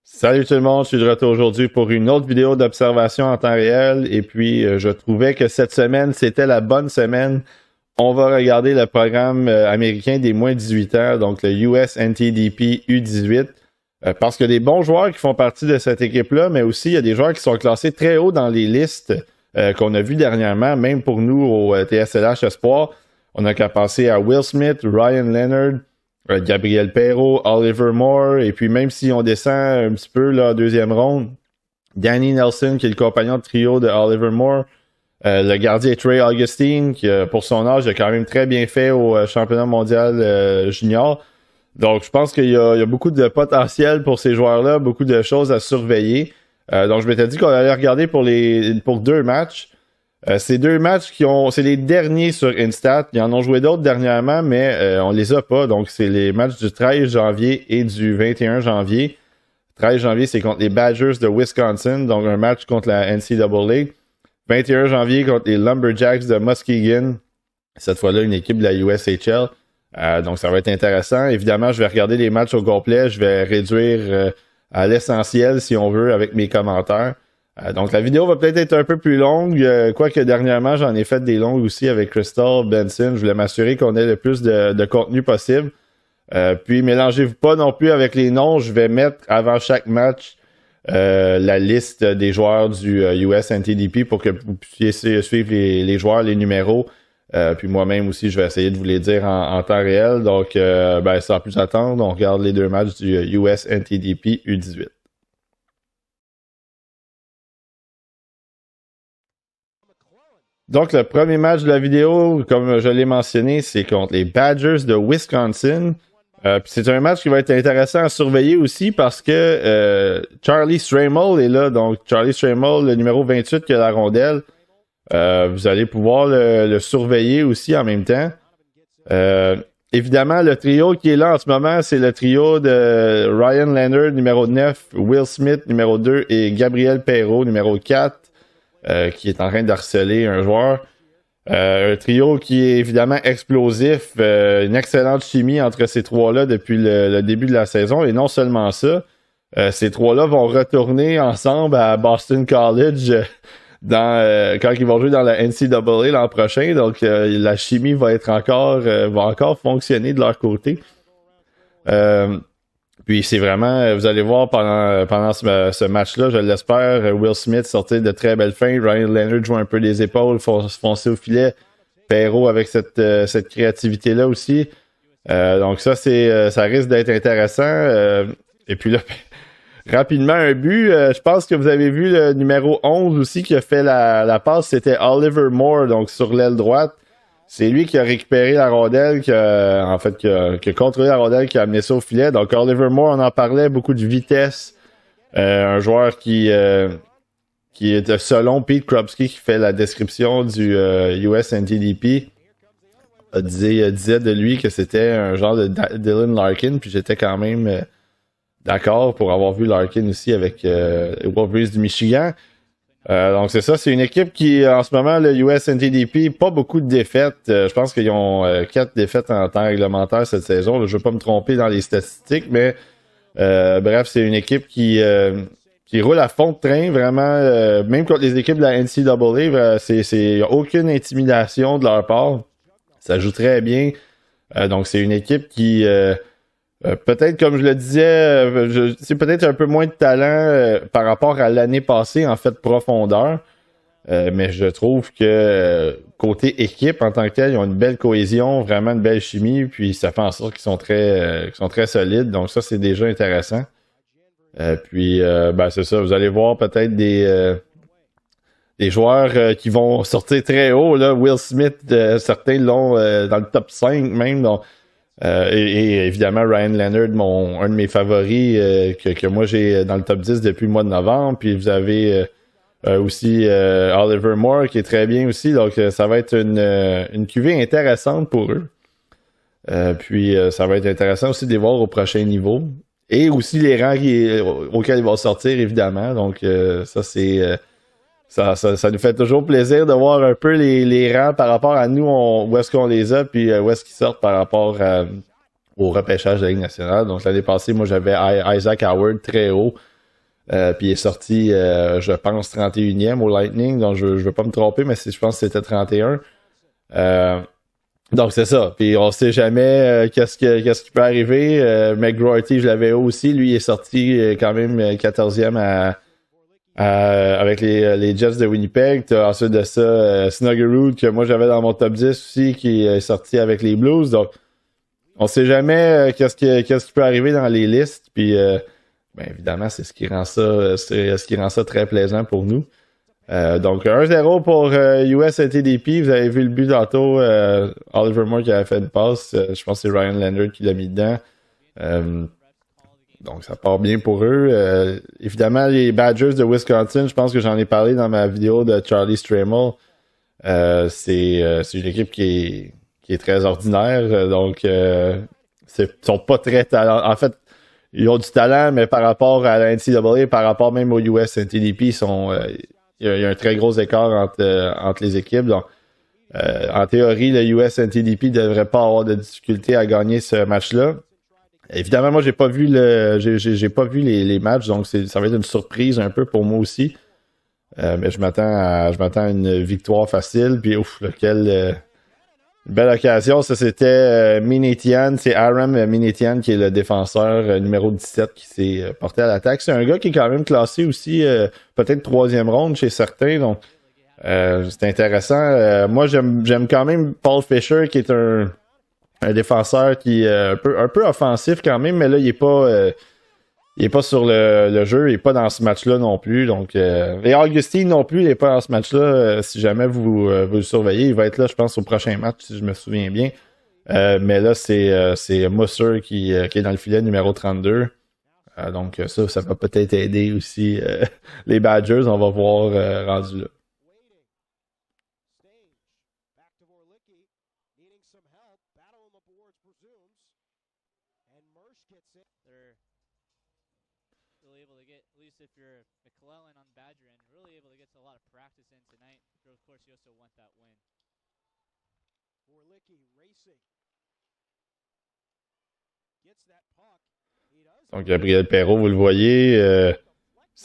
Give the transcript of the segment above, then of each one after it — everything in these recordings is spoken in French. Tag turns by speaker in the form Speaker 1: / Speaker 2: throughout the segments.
Speaker 1: Salut tout le monde, je suis de retour aujourd'hui pour une autre vidéo d'observation en temps réel et puis je trouvais que cette semaine c'était la bonne semaine. On va regarder le programme américain des moins de 18 ans, donc le US NTDP U18, parce qu'il y a des bons joueurs qui font partie de cette équipe-là, mais aussi il y a des joueurs qui sont classés très haut dans les listes qu'on a vues dernièrement, même pour nous au TSLH Espoir. On a qu'à penser à Will Smith, Ryan Leonard, Gabriel Perrault, Oliver Moore, et puis même si on descend un petit peu là, en deuxième ronde, Danny Nelson, qui est le compagnon de trio de Oliver Moore, le gardien Trey Augustine, qui pour son âge a quand même très bien fait au championnat mondial junior. Donc je pense qu'il y a beaucoup de potentiel pour ces joueurs-là, beaucoup de choses à surveiller. Donc je m'étais dit qu'on allait regarder pour deux matchs. Ces deux matchs c'est les derniers sur Instat. Ils en ont joué d'autres dernièrement, mais on les a pas. Donc, c'est les matchs du 13 janvier et du 21 janvier. 13 janvier, c'est contre les Badgers de Wisconsin, donc un match contre la NCAA. 21 janvier contre les Lumberjacks de Muskegon. Cette fois-là, une équipe de la USHL. Donc, ça va être intéressant. Évidemment, je vais regarder les matchs au complet. Je vais réduire à l'essentiel, si on veut, avec mes commentaires. Donc la vidéo va peut-être être un peu plus longue, quoique dernièrement j'en ai fait des longues aussi avec Crystal Benson. Je voulais m'assurer qu'on ait le plus de contenu possible. Puis mélangez-vous pas non plus avec les noms. Je vais mettre avant chaque match la liste des joueurs du US NTDP pour que vous puissiez suivre les joueurs, les numéros. Puis moi-même aussi, je vais essayer de vous les dire en temps réel. Donc sans plus attendre, on regarde les deux matchs du US NTDP U18. Donc, le premier match de la vidéo, comme je l'ai mentionné, c'est contre les Badgers de Wisconsin. C'est un match qui va être intéressant à surveiller aussi parce que Charlie Stramel est là. Donc, Charlie Stramel, le numéro 28 qui a la rondelle. Vous allez pouvoir le surveiller aussi en même temps. Évidemment, le trio qui est là en ce moment, c'est le trio de Ryan Leonard, numéro 9, Will Smith, numéro 2, et Gabriel Perrault, numéro 4. Qui est en train d'harceler un joueur. Un trio qui est évidemment explosif. Une excellente chimie entre ces trois-là depuis le début de la saison. Et non seulement ça, ces trois-là vont retourner ensemble à Boston College quand ils vont jouer dans la NCAA l'an prochain. Donc la chimie va encore fonctionner de leur côté. Puis c'est vraiment, vous allez voir pendant ce match-là, je l'espère, Will Smith sortir de très belles fins, Ryan Leonard joue un peu les épaules, foncer au filet, Perrault avec cette créativité-là aussi. Donc ça risque d'être intéressant. Et puis là, rapidement un but, je pense que vous avez vu le numéro 11 aussi qui a fait la passe, c'était Oliver Moore, donc sur l'aile droite. C'est lui qui a récupéré la rondelle, qui a contrôlé la rondelle, qui a amené ça au filet. Donc Oliver Moore, on en parlait, beaucoup de vitesse. Un joueur qui est selon Pete Krupski, qui fait la description du US NTDP, disait de lui que c'était un genre de Dylan Larkin. Puis j'étais quand même d'accord pour avoir vu Larkin aussi avec les Wolverines du Michigan. Donc c'est ça, c'est une équipe qui, en ce moment, le US NTDP, pas beaucoup de défaites. Je pense qu'ils ont 4 défaites en temps réglementaire cette saison. Là, je ne veux pas me tromper dans les statistiques, mais bref, c'est une équipe qui roule à fond de train, vraiment. Même contre les équipes de la NCAA, il n'y a aucune intimidation de leur part. Ça joue très bien. Donc c'est une équipe qui... peut-être, comme je le disais, c'est peut-être un peu moins de talent par rapport à l'année passée, en fait, profondeur. Mais je trouve que côté équipe, en tant que tel, ils ont une belle cohésion, vraiment une belle chimie, puis ça fait en sorte qu'ils sont très solides. Donc ça, c'est déjà intéressant. Puis c'est ça, vous allez voir peut-être des joueurs qui vont sortir très haut. Là. Will Smith, certains l'ont dans le top 5 même. Donc, et évidemment Ryan Leonard, un de mes favoris que moi j'ai dans le top 10 depuis le mois de novembre. Puis vous avez aussi Oliver Moore qui est très bien aussi. Donc ça va être une cuvée intéressante pour eux. Puis ça va être intéressant aussi de les voir au prochain niveau. Et aussi les rangs auxquels ils vont sortir, évidemment. Donc ça c'est... Ça nous fait toujours plaisir de voir un peu les rangs par rapport à nous, où est-ce qu'on les a, puis où est-ce qu'ils sortent par rapport au repêchage de la Ligue nationale. Donc l'année passée, moi j'avais Isaac Howard très haut. Puis il est sorti, je pense, 31e au Lightning. Donc je veux pas me tromper, mais je pense que c'était 31. Donc c'est ça. Puis on sait jamais qu'est-ce qui peut arriver. McGroarty, je l'avais aussi. Lui, il est sorti quand même 14e avec les Jets de Winnipeg. T'as ensuite de ça Snuggerud, que moi j'avais dans mon top 10 aussi, qui est sorti avec les Blues. Donc on sait jamais qu'est-ce qui peut arriver dans les listes. Puis ben évidemment, c'est ce qui rend ça très plaisant pour nous. Donc 1-0 pour US NTDP. Vous avez vu le but tantôt. Oliver Moore qui avait fait une passe. Je pense que c'est Ryan Leonard qui l'a mis dedans. Donc ça part bien pour eux. Évidemment, les Badgers de Wisconsin, je pense que j'en ai parlé dans ma vidéo de Charlie Stramel. C'est une équipe qui est très ordinaire. Donc ils sont pas très talents. En fait, ils ont du talent, mais par rapport à la NCAA, par rapport même au US NTDP, il y a un très gros écart entre les équipes. Donc, en théorie, le US NTDP devrait pas avoir de difficulté à gagner ce match-là. Évidemment, moi, j'ai pas vu les matchs, donc ça va être une surprise un peu pour moi aussi. Mais je m'attends à une victoire facile. Puis, belle occasion. Ça, c'était Minetian. C'est Aram Minetian qui est le défenseur numéro 17 qui s'est porté à l'attaque. C'est un gars qui est quand même classé aussi, peut-être 3e ronde chez certains. Donc, c'est intéressant. Moi, j'aime quand même Paul Fisher, qui est un défenseur qui est un peu offensif quand même, mais là, il est pas sur le jeu, il est pas dans ce match-là non plus. Donc, et Augustine non plus, il est pas dans ce match-là. Si jamais vous le surveillez, il va être là, je pense, au prochain match, si je me souviens bien. Mais là, c'est Musser qui est dans le filet numéro 32. Donc, ça va peut-être aider aussi les Badgers. On va voir rendu là. Donc, Gabriel Perreault, vous le voyez.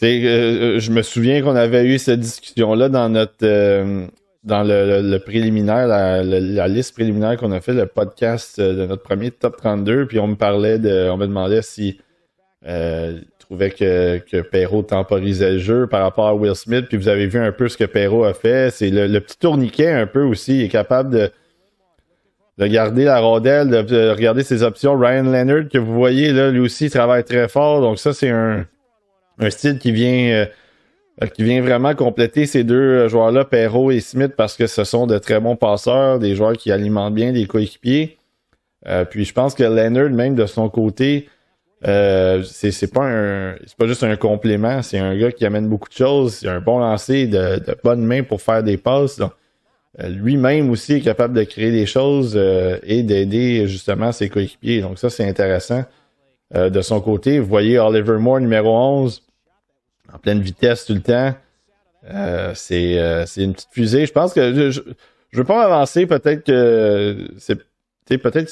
Speaker 1: Je me souviens qu'on avait eu cette discussion-là dans dans le préliminaire, la liste préliminaire qu'on a fait, le podcast de notre premier top 32. Puis on me demandait si trouvait que Perreault temporisait le jeu par rapport à Will Smith. Puis vous avez vu un peu ce que Perreault a fait. C'est le petit tourniquet un peu aussi. Il est capable de garder la rondelle, de regarder ses options. Ryan Leonard, que vous voyez, là, lui aussi, il travaille très fort. Donc ça, c'est un style qui vient vraiment compléter ces deux joueurs-là, Perreault et Smith, parce que ce sont de très bons passeurs, des joueurs qui alimentent bien des coéquipiers. Puis je pense que Leonard, même de son côté, c'est pas juste un complément, c'est un gars qui amène beaucoup de choses. Il a un bon lancer, de bonnes mains pour faire des passes. Donc, lui-même aussi est capable de créer des choses et d'aider justement ses coéquipiers. Donc ça, c'est intéressant. De son côté, vous voyez Oliver Moore, numéro 11, en pleine vitesse tout le temps. C'est une petite fusée. Je pense que je veux pas m'avancer. Peut-être que c'est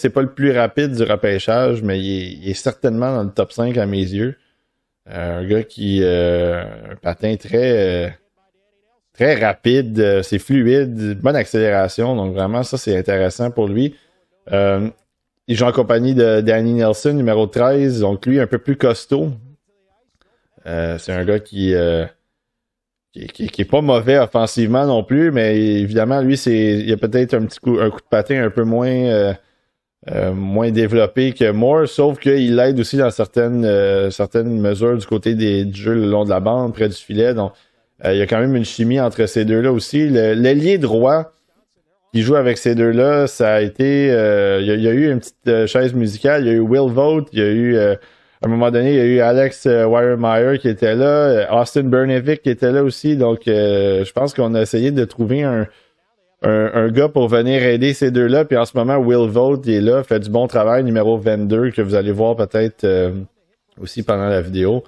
Speaker 1: pas le plus rapide du repêchage, mais il est certainement dans le top 5 à mes yeux. Un gars qui un patin très rapide, c'est fluide, bonne accélération, donc vraiment ça c'est intéressant pour lui. Il joue en compagnie de Danny Nelson, numéro 13, donc lui un peu plus costaud. C'est un gars qui est pas mauvais offensivement non plus, mais évidemment lui il a peut-être un coup de patin un peu moins développé que Moore, sauf qu'il l'aide aussi dans certaines mesures du côté du jeu le long de la bande, près du filet, donc il y a quand même une chimie entre ces deux-là aussi. L'ailier droit qui joue avec ces deux-là, ça a été... il y a eu une petite chaise musicale. Il y a eu Will Vogt. Il y a eu... à un moment donné, il y a eu Alex Weirmeyer qui était là. Austin Bernevic qui était là aussi. Donc, je pense qu'on a essayé de trouver un gars pour venir aider ces deux-là. Puis en ce moment, Will Vogt il est là, fait du bon travail, numéro 22, que vous allez voir peut-être aussi pendant la vidéo.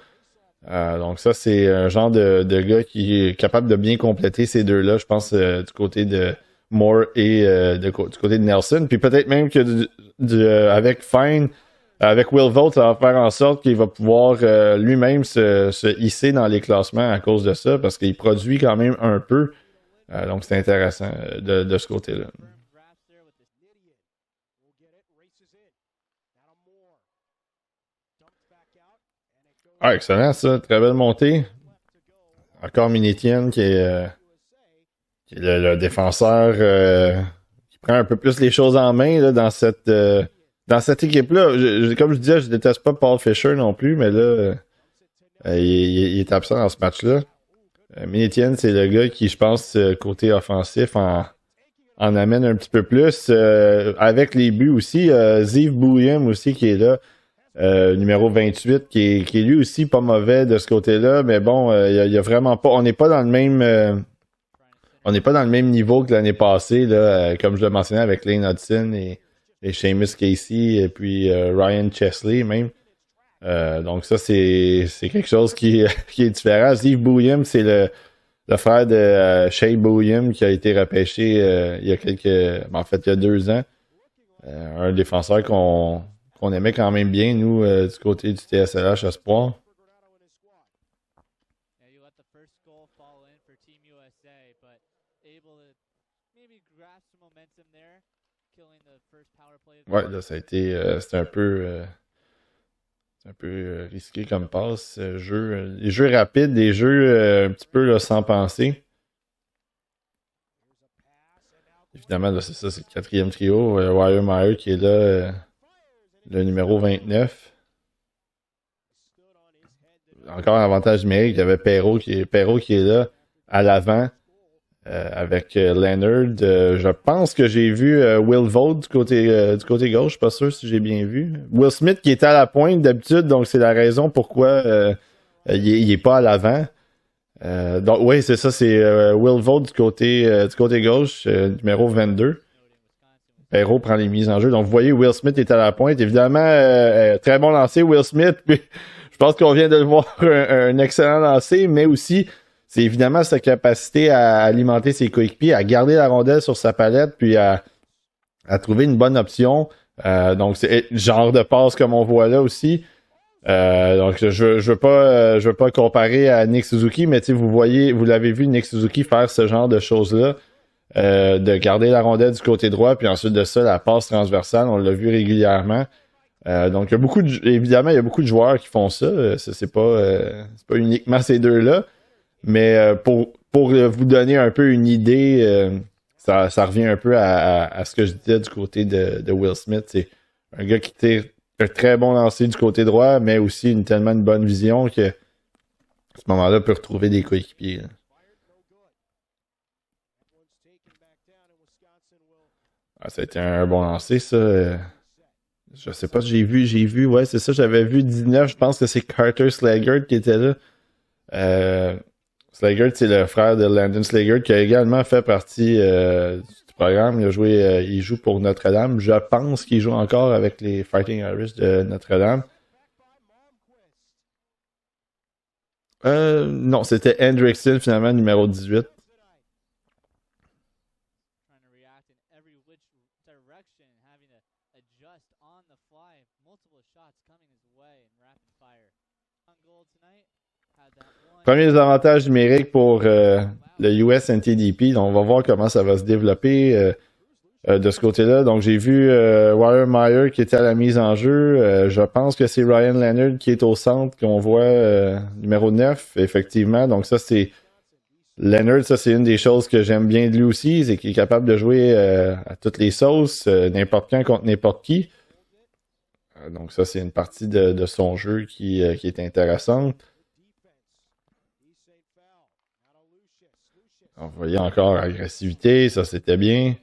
Speaker 1: Donc ça, c'est un genre de gars qui est capable de bien compléter ces deux-là, je pense, du côté de Moore et du côté de Nelson. Puis peut-être même que avec Fine, Avec Will Vogt, ça va faire en sorte qu'il va pouvoir lui-même se hisser dans les classements à cause de ça, parce qu'il produit quand même un peu. Donc c'est intéressant de ce côté-là. Ah, excellent ça, très belle montée. Encore Minetienne qui est le défenseur qui prend un peu plus les choses en main là, dans cette équipe-là. Comme je disais, je déteste pas Paul Fisher non plus, mais là, il est absent dans ce match-là. Minetienne, c'est le gars qui, je pense, côté offensif, en amène un petit peu plus. Avec les buts aussi, Ziv Bouillem aussi qui est là. Numéro 28, qui est lui aussi pas mauvais de ce côté-là, mais bon, il y a vraiment pas. On n'est pas dans le même. On n'est pas dans le même niveau que l'année passée, là, comme je le mentionnais avec Lane Hudson et Seamus Casey et puis Ryan Chesley même. Donc ça, c'est quelque chose qui est différent. Steve Bouillem, c'est le frère de Shea Bouillem qui a été repêché il y a 2 ans. Un défenseur qu'on aimait quand même bien, nous, du côté du TSLH Espoir. Ouais, là, ça a été. C'était un peu. C'est un peu risqué comme passe. Les jeux rapides, des jeux un petit peu là, sans penser. Évidemment, là, c'est ça, c'est le 4e trio. Wire Meyer qui est là, le numéro 29. Encore un avantage numérique. Il y avait Perrault qui est là, à l'avant. Avec Leonard. Je pense que j'ai vu Will Vogt du côté gauche. Je suis pas sûr si j'ai bien vu. Will Smith qui était à la pointe d'habitude, donc c'est la raison pourquoi il est pas à l'avant. Donc oui, c'est ça, c'est Will Vogt du côté gauche, numéro 22. Perrault prend les mises en jeu. Donc vous voyez, Will Smith est à la pointe. Évidemment, très bon lancer, Will Smith. Puis, je pense qu'on vient de le voir un excellent lancer, mais aussi c'est évidemment sa capacité à alimenter ses coéquipiers, à garder la rondelle sur sa palette, puis à trouver une bonne option. Donc, c'est le genre de passe comme on voit là aussi. Donc, je veux pas comparer à Nick Suzuki, mais vous l'avez vu, Nick Suzuki faire ce genre de choses-là. De garder la rondelle du côté droit, puis ensuite de ça, la passe transversale, on l'a vu régulièrement. Donc, évidemment, il y a beaucoup de joueurs qui font ça. C'est pas uniquement ces deux-là. Mais pour vous donner un peu une idée, ça revient un peu à ce que je disais du côté de Will Smith. C'est un gars qui tire un très bon lancer du côté droit, mais aussi tellement une bonne vision que à ce moment-là peut retrouver des coéquipiers. Là. Ah, ça a été un bon lancer, ça. Je sais pas, j'ai vu, ouais, c'est ça, j'avais vu 19, je pense que c'est Carter Slaggert qui était là. Slaggert, c'est le frère de Landon Slaggert qui a également fait partie du programme. Il joue pour Notre-Dame. Je pense qu'il joue encore avec les Fighting Irish de Notre-Dame. Non, c'était Hendrickson, finalement, numéro 18. Premier avantage numérique pour le US NTDP. Donc, on va voir comment ça va se développer de ce côté-là. Donc, j'ai vu Wire Meyer qui était à la mise en jeu. Je pense que c'est Ryan Leonard qui est au centre, qu'on voit numéro 9, effectivement. Donc, ça, c'est Leonard. Ça, c'est une des choses que j'aime bien de lui aussi. C'est qu'il est capable de jouer à toutes les sauces, n'importe quand contre n'importe qui. Donc, ça, c'est une partie de son jeu qui est intéressante. On voyait encore agressivité, ça c'était bien.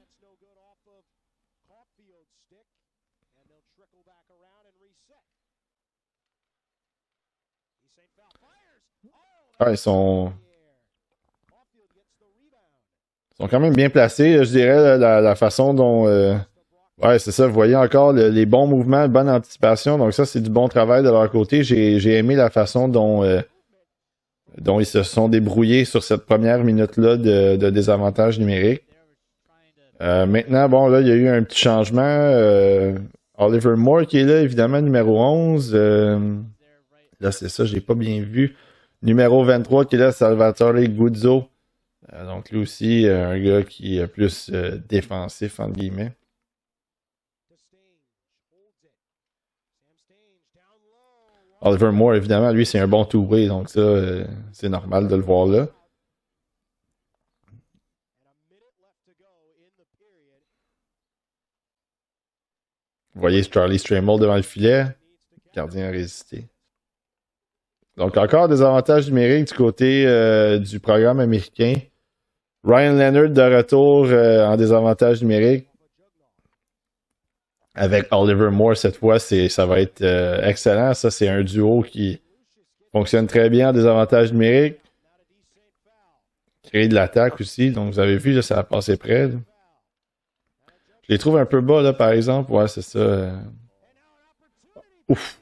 Speaker 1: Ah, ils sont quand même bien placés, je dirais, la façon dont... Ouais, c'est ça, vous voyez encore les bons mouvements, bonne anticipation, donc ça c'est du bon travail de leur côté. J'ai aimé la façon dont ils se sont débrouillés sur cette première minute-là de désavantage numérique. Maintenant, bon, là, il y a eu un petit changement Oliver Moore qui est là, évidemment, numéro 11. Là, c'est ça, j'ai pas bien vu. Numéro 23 qui est là, Salvatore Guzzo. Donc, lui aussi, un gars qui est plus défensif, entre guillemets. Oliver Moore, évidemment, lui, c'est un bon two-way, donc ça, c'est normal de le voir là. Vous voyez Charlie Stramel devant le filet. Gardien a résisté. Donc, encore des avantages numériques du côté du programme américain. Ryan Leonard de retour en désavantage numérique. Avec Oliver Moore cette fois, ça va être excellent. Ça, c'est un duo qui fonctionne très bien en désavantage numérique. Créer de l'attaque aussi. Donc, vous avez vu, là, ça a passé près. Là. Je les trouve un peu bas, là, par exemple. Ouais, c'est ça. Ouf!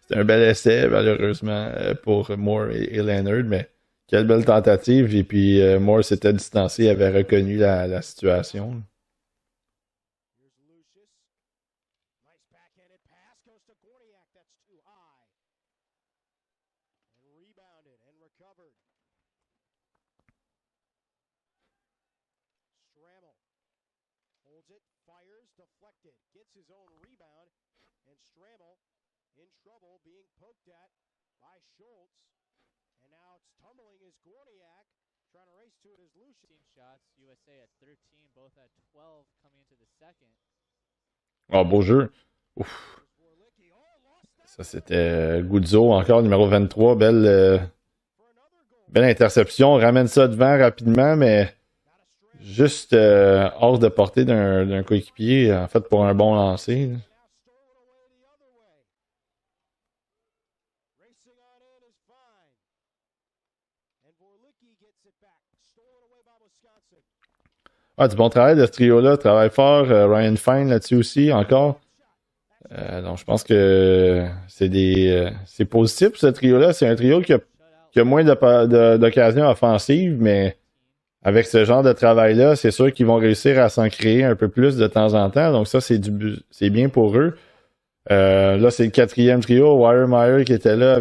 Speaker 1: C'était un bel essai, malheureusement, pour Moore et Leonard, mais quelle belle tentative. Et puis, Moore s'était distancé, il avait reconnu la situation. Oh, beau jeu. Ouf. Ça, c'était Guzzo, encore numéro 23. Belle interception. Ramène ça devant rapidement, mais juste hors de portée d'un coéquipier, en fait, pour un bon lancer. Ah, du bon travail de ce trio-là. Travail fort. Ryan Fine là-dessus aussi, encore. Donc, je pense que c'est positif pour ce trio-là. C'est un trio qui a moins d'occasions offensives, mais avec ce genre de travail-là, c'est sûr qu'ils vont réussir à s'en créer un peu plus de temps en temps. Donc, ça, c'est bien pour eux. Là, c'est le quatrième trio. Wiremeyer qui était là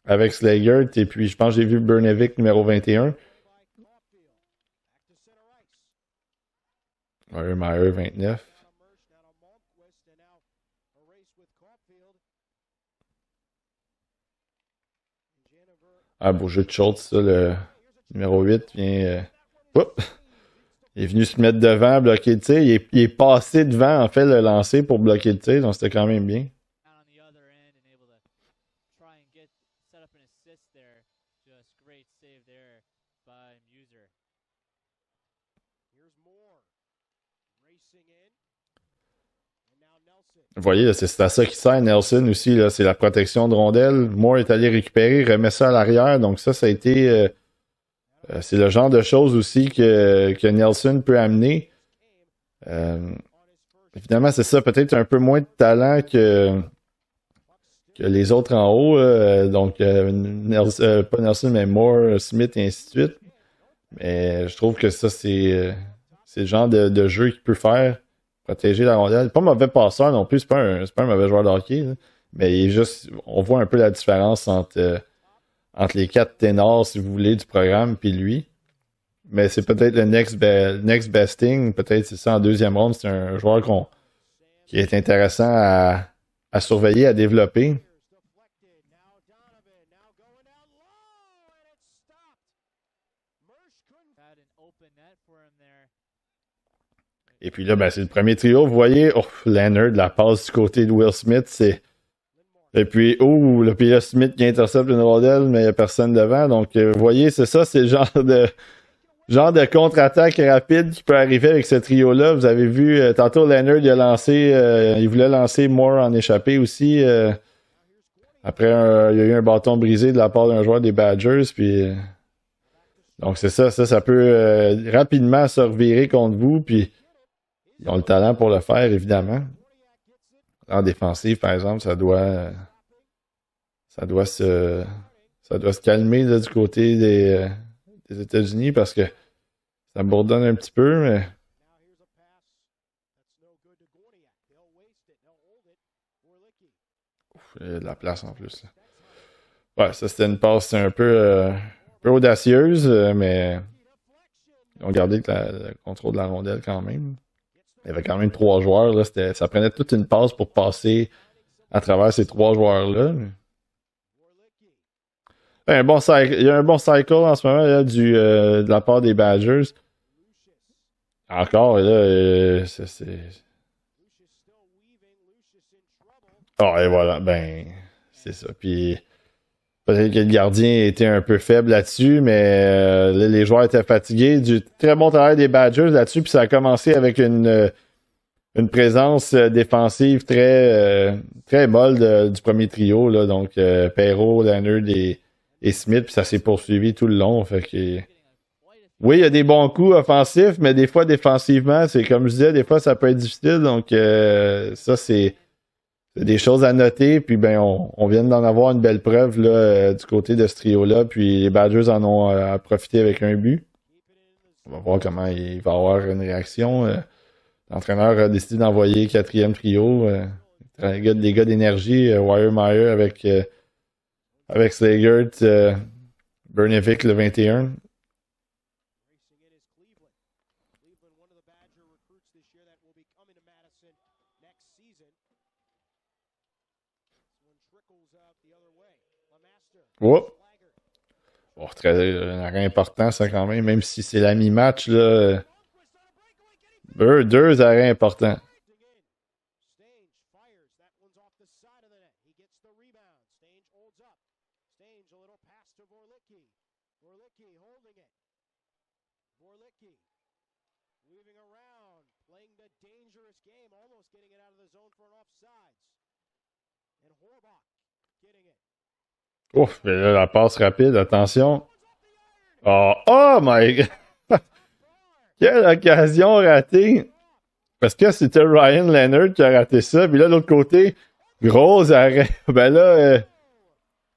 Speaker 1: avec Slaggert. Et puis, je pense que j'ai vu Bernevik numéro 21. Wiremeyer 29. Ah, beau jeu de Schultz, ça, le numéro 8 vient. Il est venu se mettre devant, bloquer le tir. Il est passé devant, en fait, le lancer pour bloquer le tir, donc c'était quand même bien. Vous voyez, c'est à ça qu'il sert Nelson aussi, c'est la protection de rondelle. Moore est allé récupérer, remet ça à l'arrière, donc ça a été... c'est le genre de choses aussi que Nelson peut amener. Évidemment, c'est ça, peut-être un peu moins de talent que les autres en haut. Donc, pas Nelson, mais Moore, Smith et ainsi de suite. Mais je trouve que ça, c'est le genre de jeu qu'il peut faire. Protéger la rondelle. Pas mauvais passeur non plus, c'est pas un mauvais joueur de hockey. Là. Mais il est juste. On voit un peu la différence entre les quatre ténors, si vous voulez, du programme puis lui. Mais c'est peut-être le next best thing. Peut-être c'est ça en deuxième ronde. C'est un joueur qui est intéressant à surveiller, à développer. Et puis là, ben, c'est le premier trio. Vous voyez, Leonard, la passe du côté de Will Smith, Et puis, le P.A. Smith qui intercepte une rondelle, mais il n'y a personne devant. Donc, vous voyez, c'est ça, c'est le genre de contre-attaque rapide qui peut arriver avec ce trio-là. Vous avez vu, tantôt Leonard, il voulait lancer Moore en échappée aussi. Après, il y a eu un bâton brisé de la part d'un joueur des Badgers. Puis, donc, c'est ça peut rapidement se revirer contre vous. Puis, ils ont le talent pour le faire, évidemment. En défensive, par exemple, ça doit se calmer là, du côté des États-Unis parce que ça bourdonne un petit peu, mais il y a de la place en plus. Là. Ouais, ça c'était une passe un peu audacieuse, mais ils ont gardé le contrôle de la rondelle quand même. Il y avait quand même 3 joueurs. Là, ça prenait toute une passe pour passer à travers ces 3 joueurs-là. Il y a un bon cycle en ce moment là, de la part des Badgers. Encore, là, c'est... Ah, et voilà, ben, c'est ça. Puis, peut-être que le gardien était un peu faible là-dessus, mais là, les joueurs étaient fatigués. Du très bon travail des Badgers là-dessus, puis ça a commencé avec une présence défensive très molle du premier trio, là, donc Perrault, Leonard et Smith, puis ça s'est poursuivi tout le long. Fait que, oui, il y a des bons coups offensifs, mais des fois, défensivement, c'est comme je disais, des fois, ça peut être difficile. Donc, ça, c'est des choses à noter. Puis, ben, on vient d'en avoir une belle preuve là, du côté de ce trio-là. Puis, les Badgers en ont profité avec un but. On va voir comment il va y avoir une réaction. L'entraîneur a décidé d'envoyer 4e trio. Les gars d'énergie, Wiremeyer avec Slagert, Bernevic le 21. Oh. Oh, un arrêt important, ça, quand même si c'est la mi-match, là. Deux arrêts importants. Ouf, mais là, la passe rapide, attention. Oh my God! Quelle occasion ratée! Parce que c'était Ryan Leonard qui a raté ça. Puis là, de l'autre côté, gros arrêt. Ben là,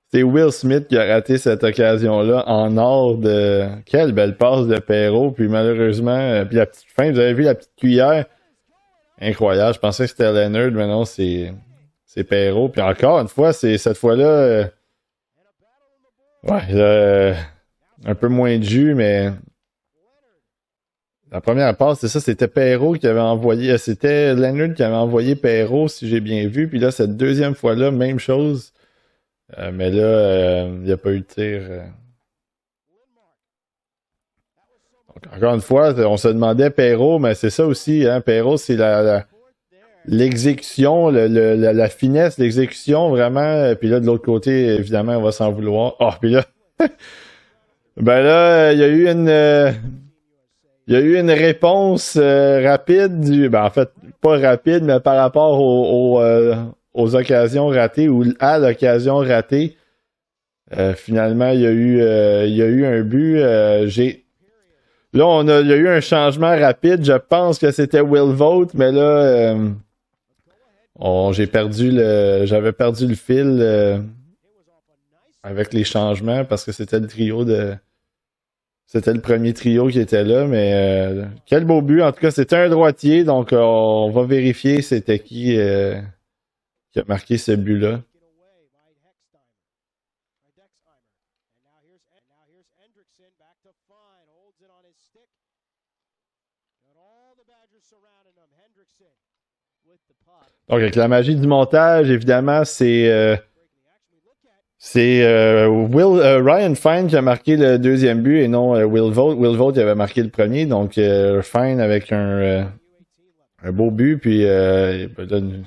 Speaker 1: c'est Will Smith qui a raté cette occasion-là en or de... Quelle belle passe de Perrault. Puis malheureusement, puis la petite fin, vous avez vu la petite cuillère? Incroyable. Je pensais que c'était Leonard, mais non, c'est Perrault. Puis encore une fois, c'est cette fois-là... ouais, un peu moins de jus, mais... La première passe, c'est ça, c'était Perrault qui avait envoyé... C'était Leonard qui avait envoyé Perrault, si j'ai bien vu. Puis là, cette deuxième fois-là, même chose. Mais là, il n'y a pas eu de tir. Donc, encore une fois, on se demandait Perrault, mais c'est ça aussi. Hein, Perrault, c'est l'exécution, la finesse, l'exécution, vraiment. Puis là, de l'autre côté, évidemment, on va s'en vouloir. Oh, puis là... ben là, il y a eu une réponse rapide ben en fait, pas rapide, mais par rapport aux occasions ratées ou à l'occasion ratée. Finalement, il y a eu un but. Là, il y a eu un changement rapide. Je pense que c'était Will Vogt, mais là, j'avais perdu le fil avec les changements parce que c'était le premier trio qui était là, mais quel beau but. En tout cas, c'était un droitier, donc on va vérifier c'était qui a marqué ce but-là. Donc, avec la magie du montage, évidemment, c'est Ryan Fine qui a marqué le deuxième but et non Will Vogt. Will Vogt avait marqué le premier, donc Fine avec un beau but, puis une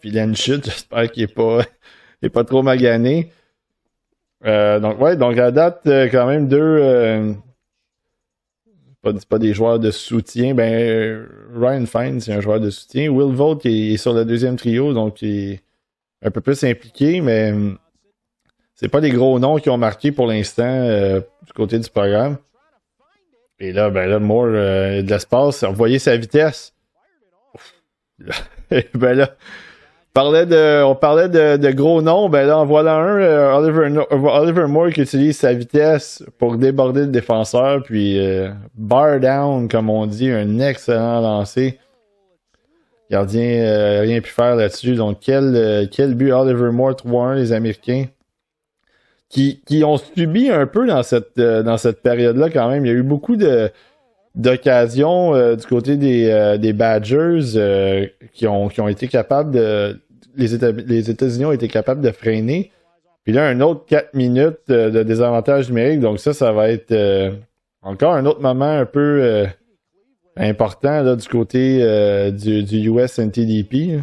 Speaker 1: vilaine chute. J'espère qu'il est pas trop magané. Donc à date, quand même deux... pas des joueurs de soutien. Ben, Ryan Fine, c'est un joueur de soutien. Will Vogt est sur le deuxième trio, donc il est un peu plus impliqué, mais c'est pas des gros noms qui ont marqué pour l'instant du côté du programme. Et là, ben là, Moore a de l'espace. Vous voyez sa vitesse. Ben là, on parlait de gros noms. Ben là, en voilà un, Oliver Moore qui utilise sa vitesse pour déborder le défenseur. Puis, bar down, comme on dit, un excellent lancer. Gardien, rien pu faire là-dessus. Donc, quel but Oliver Moore 3-1, les Américains, qui ont subi un peu dans cette période-là quand même. Il y a eu beaucoup d'occasions du côté des Badgers qui ont été capables de... Les États-Unis ont été capables de freiner. Puis là, un autre 4 minutes de désavantage numérique. Donc ça va être encore un autre moment un peu important là, du côté du US NTDP.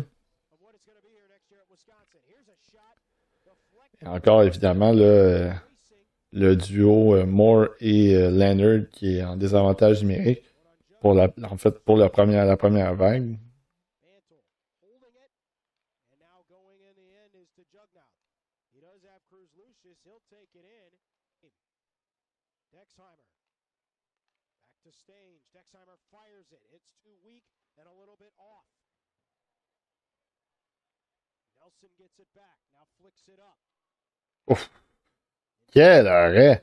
Speaker 1: Et encore, évidemment, là, le duo Moore et Leonard qui est en désavantage numérique pour la première vague. Ouf! Quel arrêt!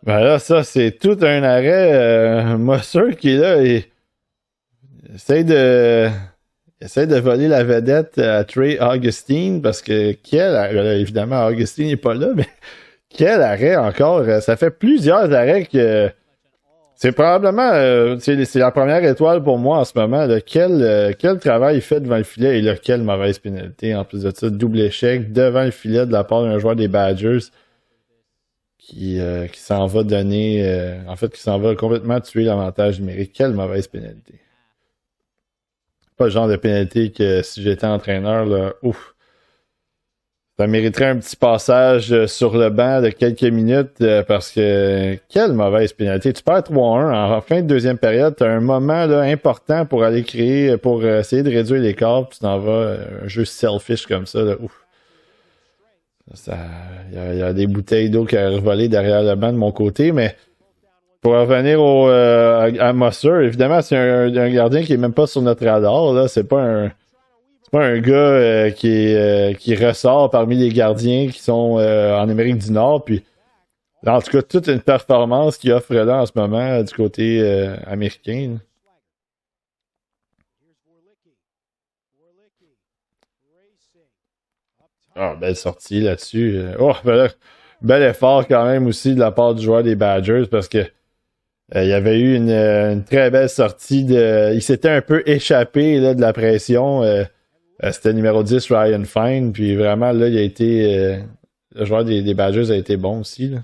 Speaker 1: Ben là, ça, c'est tout un arrêt. Musser qui est là et essaie de voler la vedette à Trey Augustine parce que évidemment, Augustine n'est pas là, mais quel arrêt encore! Ça fait plusieurs arrêts que c'est probablement c'est la première étoile pour moi en ce moment. Là. Quel travail il fait devant le filet et là, quelle mauvaise pénalité. En plus de ça, double échec devant le filet de la part d'un joueur des Badgers qui s'en va donner qui s'en va complètement tuer l'avantage numérique. Quelle mauvaise pénalité. Pas le genre de pénalité que si j'étais entraîneur, là, ouf. Ça mériterait un petit passage sur le banc de quelques minutes parce que quelle mauvaise pénalité. Tu perds 3-1 en fin de deuxième période. Tu as un moment là, important pour aller créer, pour essayer de réduire l'écart. Puis tu t'en vas un jeu selfish comme ça. Là, ouf. Il y a des bouteilles d'eau qui ont volé derrière le banc de mon côté, mais pour revenir à Musser, évidemment, c'est un gardien qui est même pas sur notre radar. Là. C'est pas un gars qui ressort parmi les gardiens qui sont en Amérique du Nord. Puis, en tout cas, toute une performance qu'il offre là en ce moment du côté américain. Ah, belle sortie là-dessus. Bel effort quand même aussi de la part du joueur des Badgers parce que il y avait eu une très belle sortie il s'était un peu échappé là, de la pression. C'était numéro 10, Ryan Fine. Puis vraiment, là, il a été. Le joueur des Badgers a été bon aussi. Là.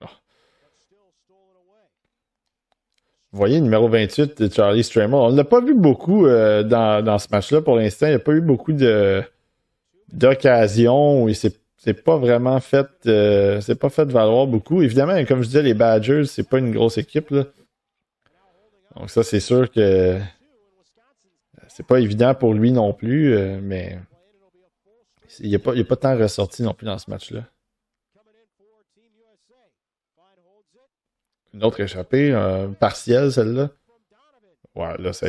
Speaker 1: Oh. Vous voyez, numéro 28 de Charlie Stremo. On ne l'a pas vu beaucoup dans ce match-là pour l'instant. Il n'y a pas eu beaucoup d'occasions où il c'est pas vraiment fait c'est pas fait valoir beaucoup. Évidemment, comme je disais, les Badgers, c'est pas une grosse équipe. Là. Donc ça, c'est sûr que c'est pas évident pour lui non plus, mais il n'y a pas tant ressorti non plus dans ce match-là. Une autre échappée, partielle celle-là. Ouais, là, ça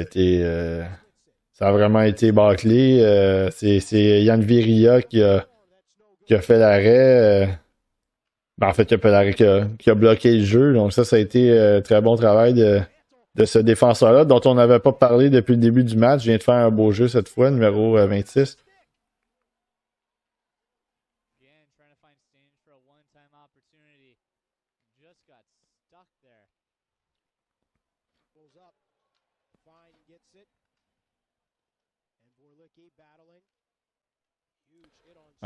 Speaker 1: a vraiment été bâclé. C'est Yann Viria qui a fait l'arrêt. En fait, qui a bloqué le jeu. Donc ça a été très bon travail de ce défenseur-là, dont on n'avait pas parlé depuis le début du match. Je viens de faire un beau jeu cette fois, numéro 26.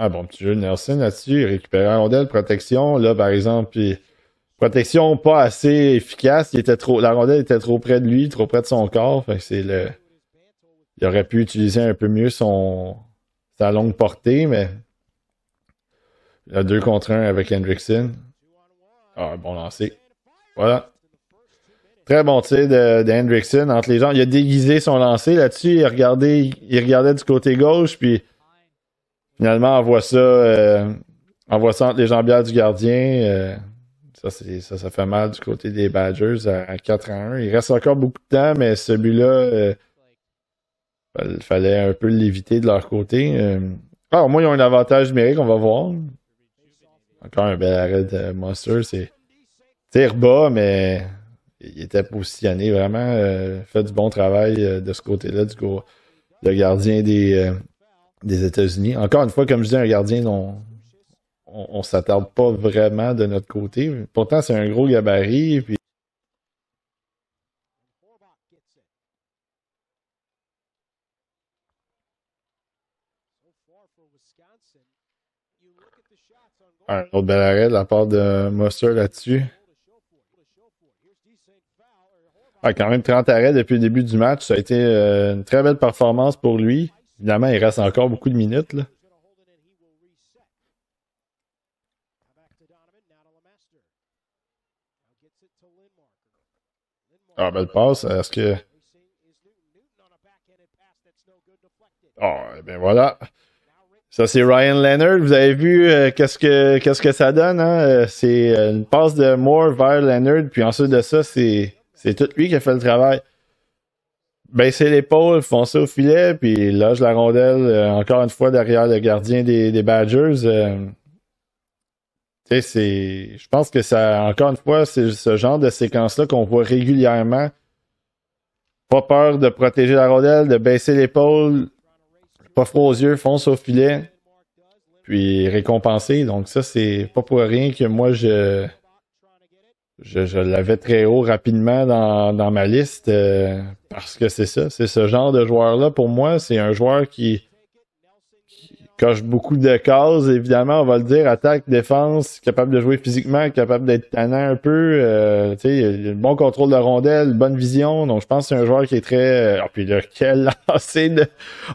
Speaker 1: Ah bon, petit jeu de Nelson là-dessus. Il récupère la rondelle, protection. Là, par exemple, protection pas assez efficace. La rondelle était trop près de lui, trop près de son corps. Fait que il aurait pu utiliser un peu mieux sa longue portée, mais il a 2 contre 1 avec Hendrickson. Ah, bon lancé. Voilà. Très bon tir de Hendrickson entre les jambes. Il a déguisé son lancer là-dessus. Il regardait du côté gauche, puis finalement, on voit ça entre les jambières du gardien. Ça fait mal du côté des Badgers à 4-1. Il reste encore beaucoup de temps, mais ce but-là, Il fallait un peu l'éviter de leur côté. Au moins, ils ont un avantage numérique, on va voir. Encore un bel arrêt de Monster. C'est tir bas, mais il était positionné vraiment. Fait du bon travail de ce côté-là, le gardien des États-Unis. Encore une fois, comme je dis, un gardien dont on s'attarde pas vraiment de notre côté. Pourtant, c'est un gros gabarit. Puis un autre bel arrêt de la part de Monster là-dessus. Quand même 30 arrêts depuis le début du match. Ça a été une très belle performance pour lui. Évidemment, il reste encore beaucoup de minutes. Là. Belle passe. Est-ce que... ben voilà. Ça, c'est Ryan Leonard. Vous avez vu qu'est-ce que ça donne, hein? C'est une passe de Moore vers Leonard, puis ensuite de ça, c'est tout lui qui a fait le travail. Baisser l'épaule, foncer au filet, puis loge la rondelle encore une fois derrière le gardien des Badgers. Je pense que ça, encore une fois, c'est ce genre de séquence-là qu'on voit régulièrement. Pas peur de protéger la rondelle, de baisser l'épaule, pas froid aux yeux, fonce au filet, puis récompenser. Donc ça, c'est pas pour rien que moi, je l'avais très haut rapidement dans ma liste, parce que c'est ça, c'est ce genre de joueur-là. Pour moi, c'est un joueur qui coche beaucoup de cases, évidemment, on va le dire, attaque, défense, capable de jouer physiquement, capable d'être tannant un peu, il a un bon contrôle de rondelle, bonne vision, donc je pense que c'est un joueur qui est très... puis là, quel lancer de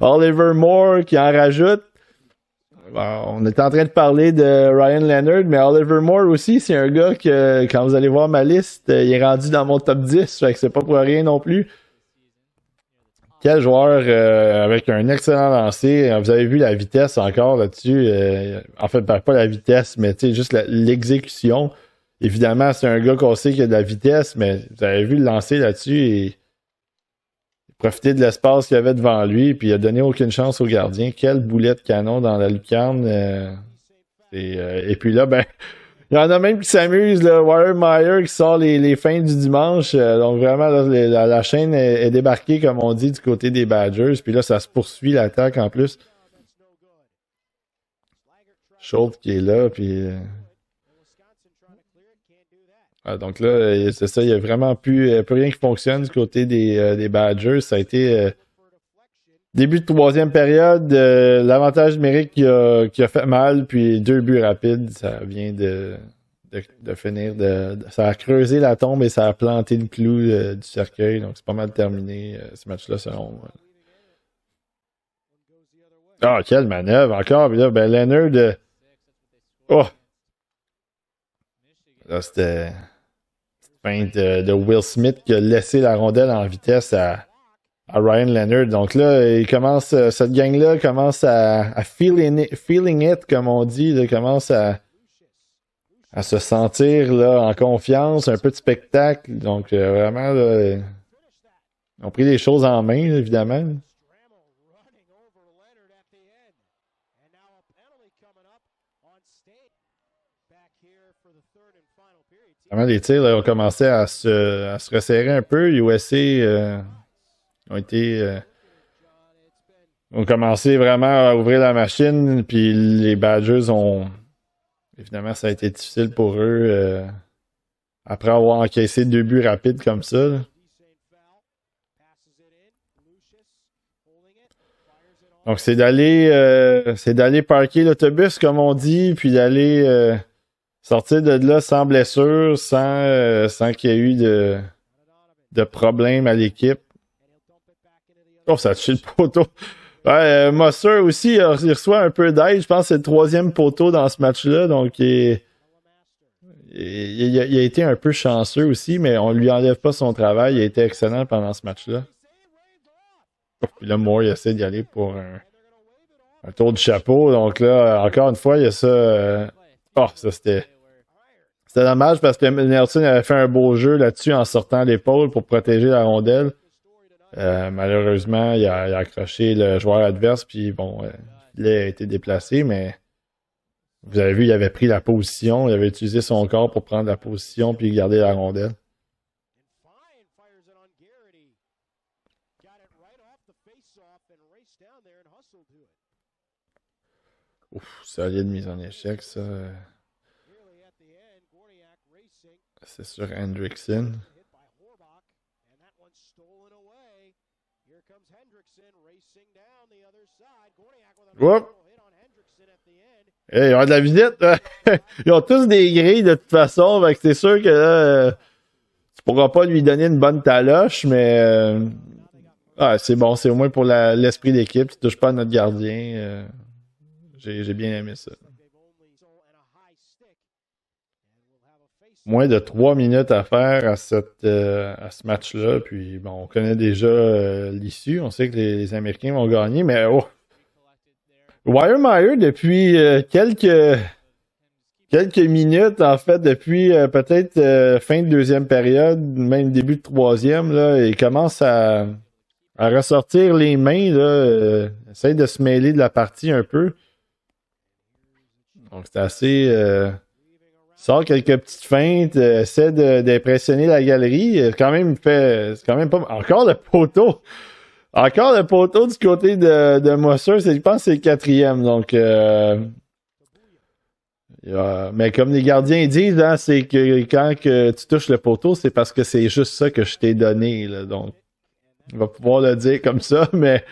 Speaker 1: Oliver Moore qui en rajoute. On est en train de parler de Ryan Leonard, mais Oliver Moore aussi, c'est un gars que, quand vous allez voir ma liste, il est rendu dans mon top 10, fait que c'est pas pour rien non plus. Quel joueur avec un excellent lancer. Vous avez vu la vitesse encore là-dessus. En fait, pas la vitesse, mais juste l'exécution. Évidemment, c'est un gars qu'on sait qu'il a de la vitesse, mais vous avez vu le lancer là-dessus et profiter de l'espace qu'il y avait devant lui, puis il a donné aucune chance au gardien. Quel boulet de canon dans la lucarne. Et puis là, ben... Il y en a même qui s'amusent, là. Warren Meyer qui sort les fins du dimanche. Donc vraiment, là, la chaîne est débarquée, comme on dit, du côté des Badgers. Puis là, ça se poursuit l'attaque en plus. Schultz qui est là. Puis, donc là, c'est ça. Il n'y a vraiment plus rien qui fonctionne du côté des Badgers. Ça a été début de troisième période. L'avantage numérique qui a fait mal. Puis 2 buts rapides. Ça vient de finir. Ça a creusé la tombe et ça a planté le clou du cercueil. Donc c'est pas mal terminé ce match-là selon moi. Quelle manœuvre encore. Puis là, ben Leonard. Là, c'était une feinte de Will Smith qui a laissé la rondelle en vitesse à Ryan Leonard. Donc là, cette gang-là commence à feeling it, comme on dit. Là, commence à se sentir là, en confiance, un peu de spectacle. Donc vraiment, là, ils ont pris les choses en main, là, évidemment. Vraiment, les tirs là, ont commencé à se resserrer un peu. USA ont commencé vraiment à ouvrir la machine, puis les Badgers ont... Évidemment, ça a été difficile pour eux après avoir encaissé 2 buts rapides comme ça. Là. Donc, c'est d'aller parker l'autobus, comme on dit, puis d'aller sortir de là sans blessure, sans qu'il y ait eu de problème à l'équipe. Ça a touché le poteau. Ouais, Monster aussi, il reçoit un peu d'aide. Je pense que c'est le 3e poteau dans ce match-là. Donc, il a été un peu chanceux aussi, mais on lui enlève pas son travail. Il a été excellent pendant ce match-là. Puis là, Moore, il essaie d'y aller pour un tour du chapeau. Donc là, encore une fois, il y a ça. Ça c'était dommage parce que Nelson avait fait un beau jeu là-dessus en sortant l'épaule pour protéger la rondelle. Malheureusement, il a accroché le joueur adverse, puis bon, il a été déplacé, mais vous avez vu, il avait pris la position, il avait utilisé son corps pour prendre la position puis garder la rondelle. Ouf, solide mise en échec, ça. C'est sur Hendrickson. Oups! Hey, ils ont de la visite. Ils ont tous des grilles de toute façon. Fait que c'est sûr que là, tu pourras pas lui donner une bonne taloche, mais c'est bon. C'est au moins pour l'esprit d'équipe. Tu touches pas à notre gardien. J'ai bien aimé ça. Moins de 3 minutes à faire à ce match-là. Puis bon, on connaît déjà l'issue. On sait que les Américains vont gagner, mais Wymermeyer, depuis quelques minutes, en fait, depuis peut-être fin de deuxième période, même début de troisième, là, il commence à ressortir les mains, là, essaye de se mêler de la partie un peu. Donc c'est assez... sort quelques petites feintes, essaie d'impressionner la galerie. C'est quand même pas... Encore le poteau! Encore le poteau du côté de Mosser, je pense que c'est le quatrième. Donc, mais comme les gardiens disent, hein, c'est que quand que tu touches le poteau, c'est parce que c'est juste ça que je t'ai donné. Là. Donc, on va pouvoir le dire comme ça, mais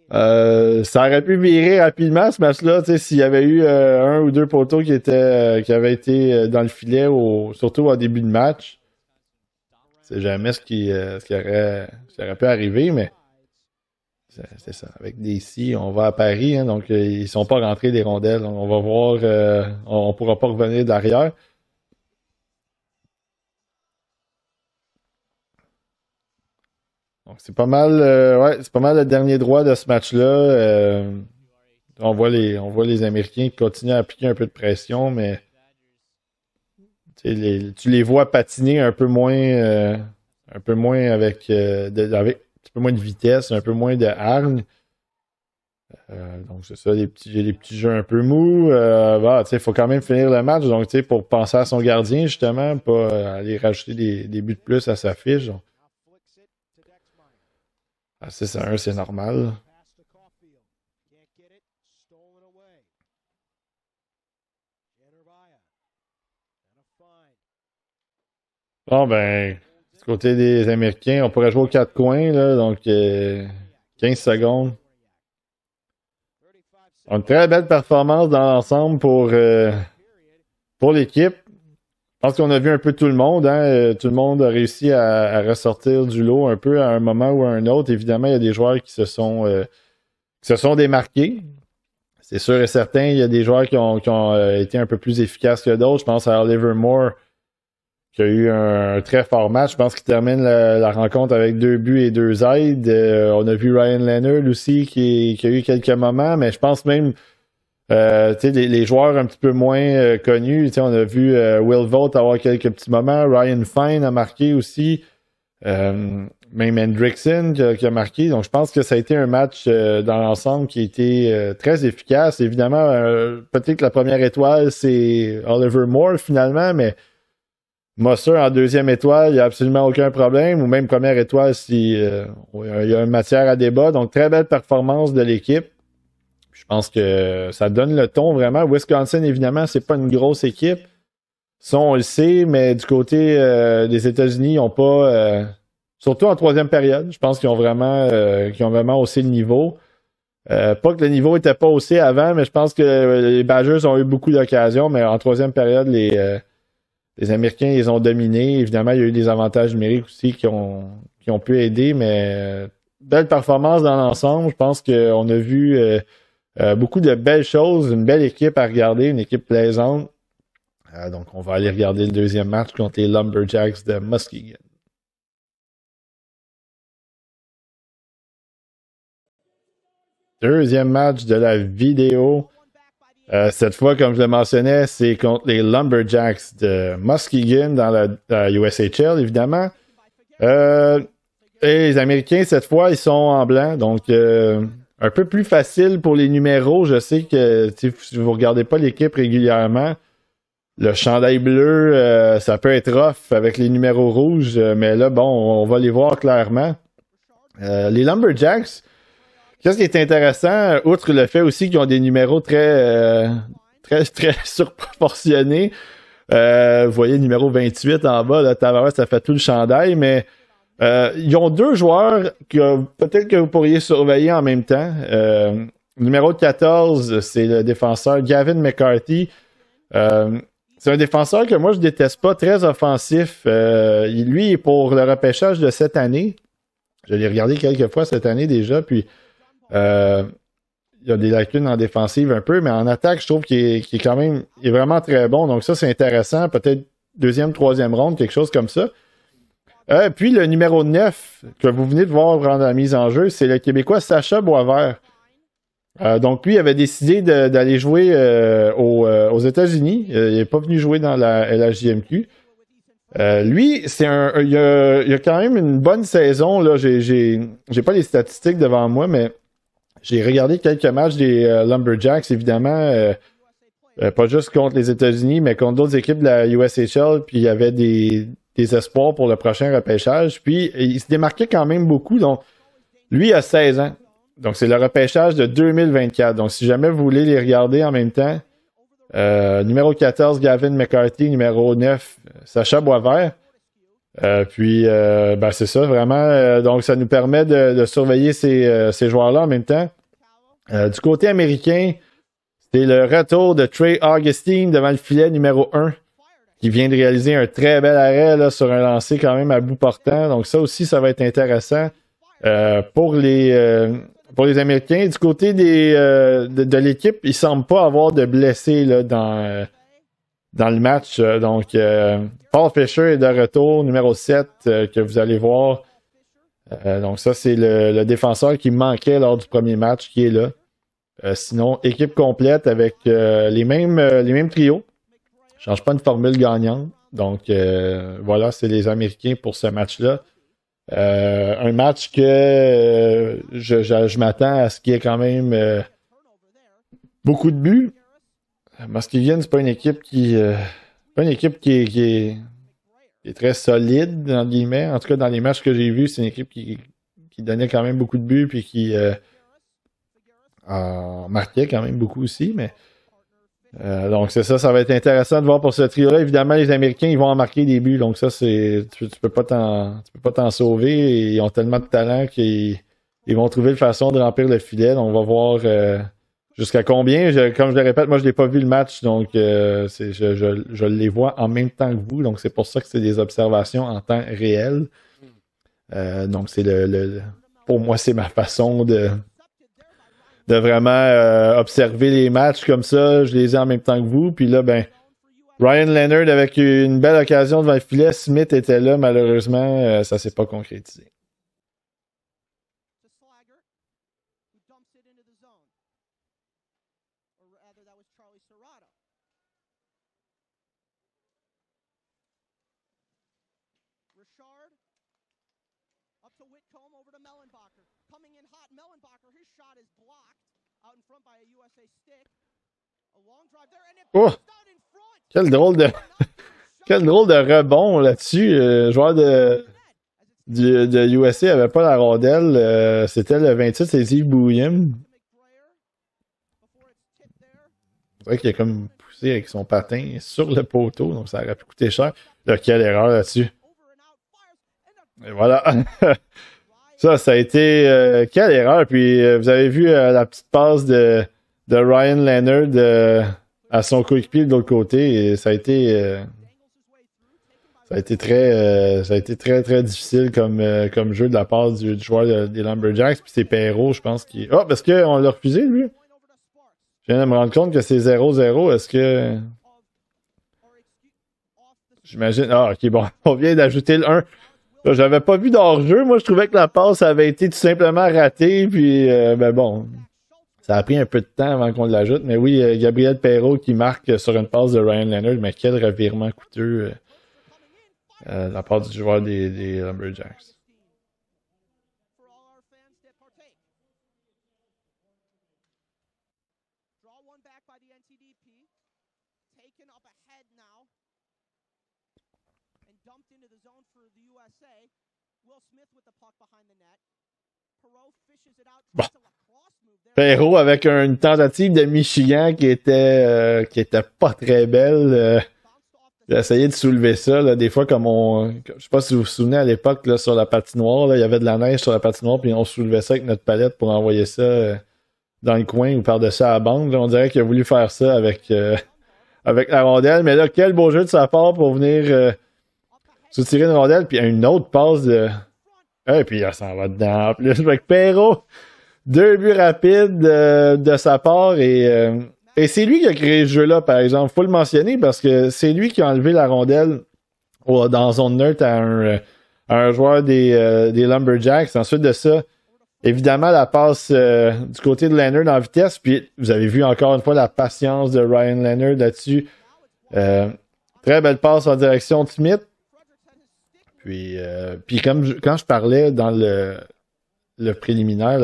Speaker 1: ça aurait pu virer rapidement ce match-là. S'il y avait eu un ou deux poteaux qui avaient été dans le filet, surtout au début de match. C'est jamais ce qui aurait pu arriver, mais. C'est ça. Avec DC, on va à Paris, hein, donc ils sont pas rentrés des rondelles. Donc, on va voir, on pourra pas revenir derrière. Donc c'est pas mal, c'est pas mal le dernier droit de ce match-là. On voit les Américains qui continuent à appliquer un peu de pression, mais tu les vois patiner un peu moins avec un peu moins de vitesse, un peu moins de hargne. Donc c'est ça, les petits jeux un peu mous. Il faut quand même finir le match. Donc pour penser à son gardien, justement, pas aller rajouter des buts de plus à sa fiche. Donc. 6-1, c'est normal. Bon ben, du côté des Américains, on pourrait jouer aux 4 coins, là, donc 15 secondes. Une très belle performance dans l'ensemble pour l'équipe. Je pense qu'on a vu un peu tout le monde. Hein? Tout le monde a réussi à ressortir du lot un peu à un moment ou à un autre. Évidemment, il y a des joueurs qui se sont démarqués. C'est sûr et certain, il y a des joueurs qui ont été un peu plus efficaces que d'autres. Je pense à Oliver Moore, qui a eu un très fort match. Je pense qu'il termine la rencontre avec 2 buts et 2 aides. On a vu Ryan Leonard aussi qui a eu quelques moments, mais je pense même les joueurs un petit peu moins connus. On a vu Will Vogt avoir quelques petits moments. Ryan Fine a marqué aussi. Même Hendrickson qui a marqué. Donc je pense que ça a été un match dans l'ensemble qui a été très efficace. Évidemment, peut-être que la première étoile, c'est Oliver Moore finalement, mais Mosser en deuxième étoile, il n'y a absolument aucun problème. Ou même première étoile si il y a une matière à débat. Donc, très belle performance de l'équipe. Je pense que ça donne le ton vraiment. Wisconsin, évidemment, c'est pas une grosse équipe. Ça, on le sait, mais du côté des États-Unis, ils n'ont pas... surtout en troisième période, je pense qu'ils ont vraiment haussé le niveau. Pas que le niveau n'était pas haussé avant, mais je pense que les Badgers ont eu beaucoup d'occasions, mais en troisième période, les Américains, ils ont dominé. Évidemment, il y a eu des avantages numériques aussi qui ont pu aider, mais belle performance dans l'ensemble. Je pense qu'on a vu beaucoup de belles choses, une belle équipe à regarder, une équipe plaisante. Donc, on va aller regarder le deuxième match contre les Lumberjacks de Muskegon. Deuxième match de la vidéo. Cette fois, comme je le mentionnais, c'est contre les Lumberjacks de Muskegon dans la USHL, évidemment. Et les Américains, cette fois, ils sont en blanc. Donc, un peu plus facile pour les numéros. Je sais que si vous regardez pas l'équipe régulièrement, le chandail bleu, ça peut être rough avec les numéros rouges. Mais là, bon, on va les voir clairement. Les Lumberjacks, qu'est-ce qui est intéressant, outre le fait aussi qu'ils ont des numéros très surproportionnés. Vous voyez le numéro 28 en bas, là, ça fait tout le chandail, mais ils ont deux joueurs que peut-être que vous pourriez surveiller en même temps. Numéro 14, c'est le défenseur Gavin McCarthy. C'est un défenseur que moi je déteste pas, très offensif. Lui est pour le repêchage de cette année. Je l'ai regardé quelques fois cette année déjà, puis il y a des lacunes en défensive un peu, mais en attaque, je trouve qu'il est quand même il est vraiment très bon. Donc ça, c'est intéressant. Peut-être deuxième, troisième ronde, quelque chose comme ça. Puis le numéro 9 que vous venez de voir dans la mise en jeu, c'est le Québécois Sacha Boisvert. Donc lui avait décidé d'aller jouer aux États-Unis. Il n'est pas venu jouer dans la LHJMQ. Lui, il a quand même une bonne saison. Là, j'ai pas les statistiques devant moi, mais j'ai regardé quelques matchs des Lumberjacks, évidemment, pas juste contre les États-Unis, mais contre d'autres équipes de la USHL, puis il y avait des espoirs pour le prochain repêchage. Puis il se démarquait quand même beaucoup. Donc, lui a 16 ans. Donc, c'est le repêchage de 2024. Donc, si jamais vous voulez les regarder en même temps, numéro 14, Gavin McCarthy, numéro 9, Sacha Boisvert. Puis, c'est ça, vraiment. Donc, ça nous permet de surveiller ces joueurs-là en même temps. Du côté américain, c'est le retour de Trey Augustine devant le filet numéro 1, qui vient de réaliser un très bel arrêt là, sur un lancer quand même à bout portant. Donc, ça aussi, ça va être intéressant pour les Américains. Du côté de l'équipe, il ne semble pas avoir de blessés là, dans le match. Donc, Paul Fisher est de retour, numéro 7, que vous allez voir. Donc, ça, c'est le défenseur qui manquait lors du premier match qui est là. Sinon, équipe complète avec les mêmes trios. Je ne change pas une formule gagnante. Donc, voilà, c'est les Américains pour ce match-là. Un match que je m'attends à ce qu'il y ait quand même beaucoup de buts. Muskegon, c'est pas une équipe qui est très solide, entre guillemets. En tout cas, dans les matchs que j'ai vus, c'est une équipe qui donnait quand même beaucoup de buts puis qui en marquait quand même beaucoup aussi. Mais donc c'est ça va être intéressant de voir pour ce trio-là. Évidemment, les Américains, ils vont en marquer des buts, donc ça, tu peux pas t'en sauver. Ils ont tellement de talent qu'ils vont trouver une façon de remplir le filet. Donc on va voir jusqu'à combien. Comme je le répète, moi je l'ai pas vu le match, donc je les vois en même temps que vous. Donc c'est pour ça que c'est des observations en temps réel. Donc c'est pour moi, c'est ma façon de vraiment observer les matchs comme ça. Je les ai en même temps que vous. Puis là, Ryan Leonard avec une belle occasion devant le filet. Smith était là, malheureusement, ça s'est pas concrétisé. Oh! Quel drôle de rebond là-dessus. Le joueur de USA n'avait pas la rondelle. C'était le 28, c'est Yves Bouillem. C'est vrai qu'il a comme poussé avec son patin sur le poteau, donc ça aurait pu coûter cher. Là, quelle erreur là-dessus. Et voilà. Ça a été... quelle erreur. Puis vous avez vu la petite passe de Ryan Leonard à son coéquipier de l'autre côté. Et ça a été très, très difficile comme jeu de la part du joueur des Lumberjacks. Puis c'est Perrault, je pense, qui... Ah, parce qu'on l'a refusé, lui. Je viens de me rendre compte que c'est 0-0. Est-ce que... J'imagine... Ah, ok, bon. On vient d'ajouter le 1. Là, j'avais pas vu d'hors-jeu. Moi, je trouvais que la passe avait été tout simplement ratée. Puis, bon... Ça a pris un peu de temps avant qu'on l'ajoute. Mais oui, Gabriel Perrault qui marque sur une passe de Ryan Leonard. Mais quel revirement coûteux de la part du joueur des Lumberjacks. Bon. Perrault avec une tentative de Michigan qui était pas très belle. J'ai essayé de soulever ça, là, des fois comme je sais pas si vous vous souvenez à l'époque là, sur la patinoire, là, il y avait de la neige sur la patinoire, puis on soulevait ça avec notre palette pour envoyer ça dans le coin ou par-dessus la bande. Là, on dirait qu'il a voulu faire ça avec la rondelle. Mais là, quel beau jeu de sa part pour venir soutirer une rondelle, puis une autre passe de. Et puis là, ça va dedans en plus. Avec Perrault, 2 buts rapides de sa part et c'est lui qui a créé ce jeu-là, par exemple. Faut le mentionner parce que c'est lui qui a enlevé la rondelle dans zone neutre à un joueur des Lumberjacks. Ensuite de ça, évidemment, la passe du côté de Leonard en vitesse. Puis vous avez vu encore une fois la patience de Ryan Leonard là-dessus. Très belle passe en direction de Smith. Puis quand je parlais dans le préliminaire,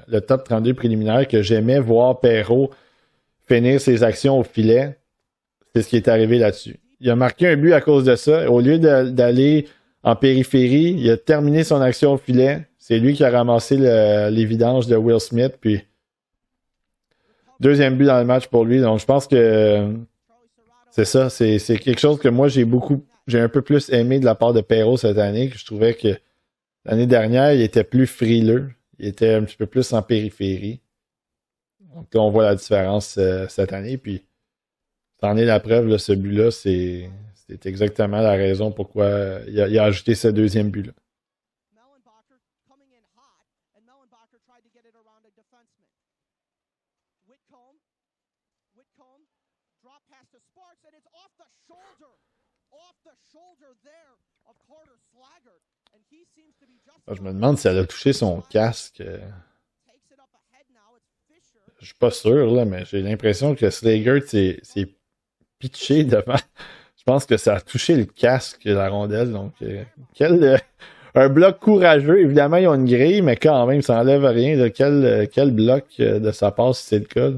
Speaker 1: le top 32 préliminaire, que j'aimais voir Perrault finir ses actions au filet, c'est ce qui est arrivé là-dessus. Il a marqué un but à cause de ça. Au lieu d'aller en périphérie, il a terminé son action au filet. C'est lui qui a ramassé les vidanges de Will Smith. Puis, deuxième but dans le match pour lui. Donc, je pense que c'est ça. C'est quelque chose que moi, j'ai un peu plus aimé de la part de Perrault cette année, que je trouvais que l'année dernière, il était plus frileux. Il était un petit peu plus en périphérie. Donc là, on voit la différence cette année. Puis, c'en est la preuve, là, ce but-là, c'est exactement la raison pourquoi il a ajouté ce deuxième but-là. Je me demande si elle a touché son casque. Je suis pas sûr, là, mais j'ai l'impression que Slager s'est pitché devant. Je pense que ça a touché le casque, la rondelle. Donc, un bloc courageux. Évidemment, ils ont une grille, mais quand même, ça n'enlève rien. Là. Quel bloc de sa part, si c'est le cas. Là.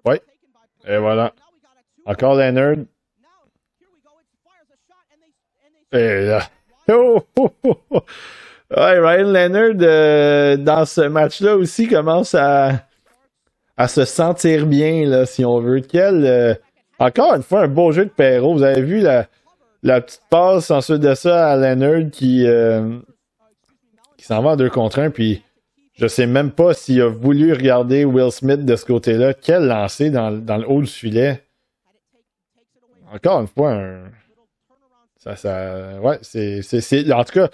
Speaker 1: Oui. Et voilà. Encore Leonard. Et là. Oh, oh, oh, oh. Ouais, Ryan Leonard, dans ce match-là aussi, commence à se sentir bien, là, si on veut. Encore une fois, un beau jeu de Perrault. Vous avez vu la petite passe ensuite de ça à Leonard qui s'en va en 2 contre 1, puis je sais même pas s'il a voulu regarder Will Smith de ce côté-là. Quel lancer dans le haut du filet. Encore une fois, ouais, en tout cas,